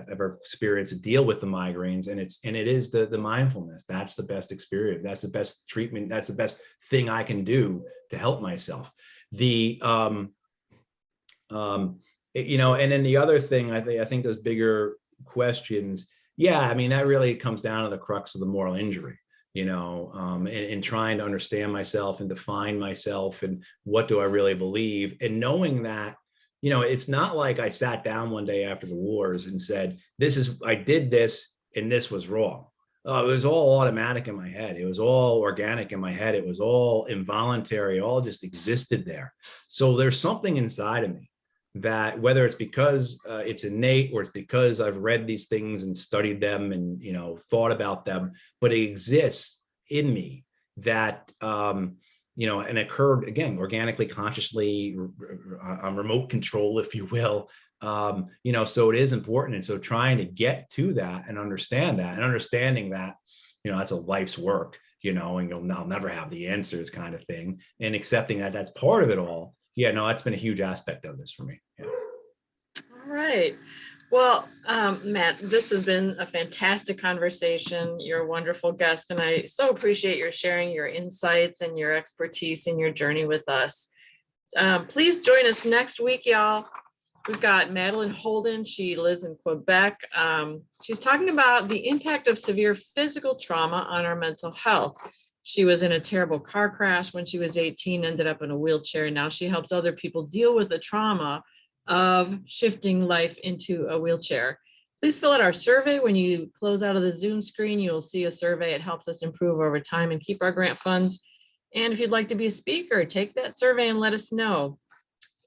ever experienced to deal with the migraines, and it is the mindfulness. That's the best experience. That's the best treatment. That's the best thing I can do to help myself. And then the other thing, I think those bigger questions, yeah, I mean, that really comes down to the crux of the moral injury, and trying to understand myself and define myself and what do I really believe, and knowing that, it's not like I sat down one day after the wars and said, I did this and this was wrong. It was all automatic in my head. It was all organic in my head. It was all involuntary. It all just existed there. So there's something inside of me that, whether it's because it's innate or it's because I've read these things and studied them and, thought about them, but it exists in me that, and occurred again, organically, consciously, on remote control, if you will. So it is important. And so trying to get to that and understand that, and understanding that, that's a life's work, and I'll never have the answers kind of thing, and accepting that that's part of it all. Yeah, no, that's been a huge aspect of this for me. Yeah. All right. Well, Matt, this has been a fantastic conversation. You're a wonderful guest, and I so appreciate your sharing your insights and your expertise in your journey with us. Please join us next week, y'all. We've got Madeline Holden. She lives in Quebec. She's talking about the impact of severe physical trauma on our mental health. She was in a terrible car crash when she was 18, ended up in a wheelchair. Now she helps other people deal with the trauma of shifting life into a wheelchair. Please fill out our survey. When you close out of the Zoom screen, you will see a survey. It helps us improve over time and keep our grant funds. And if you'd like to be a speaker, take that survey and let us know.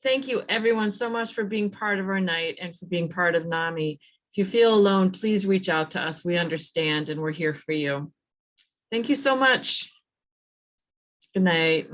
Thank you, everyone, so much for being part of our night and for being part of NAMI. If you feel alone, please reach out to us. We understand and we're here for you. Thank you so much. Good night.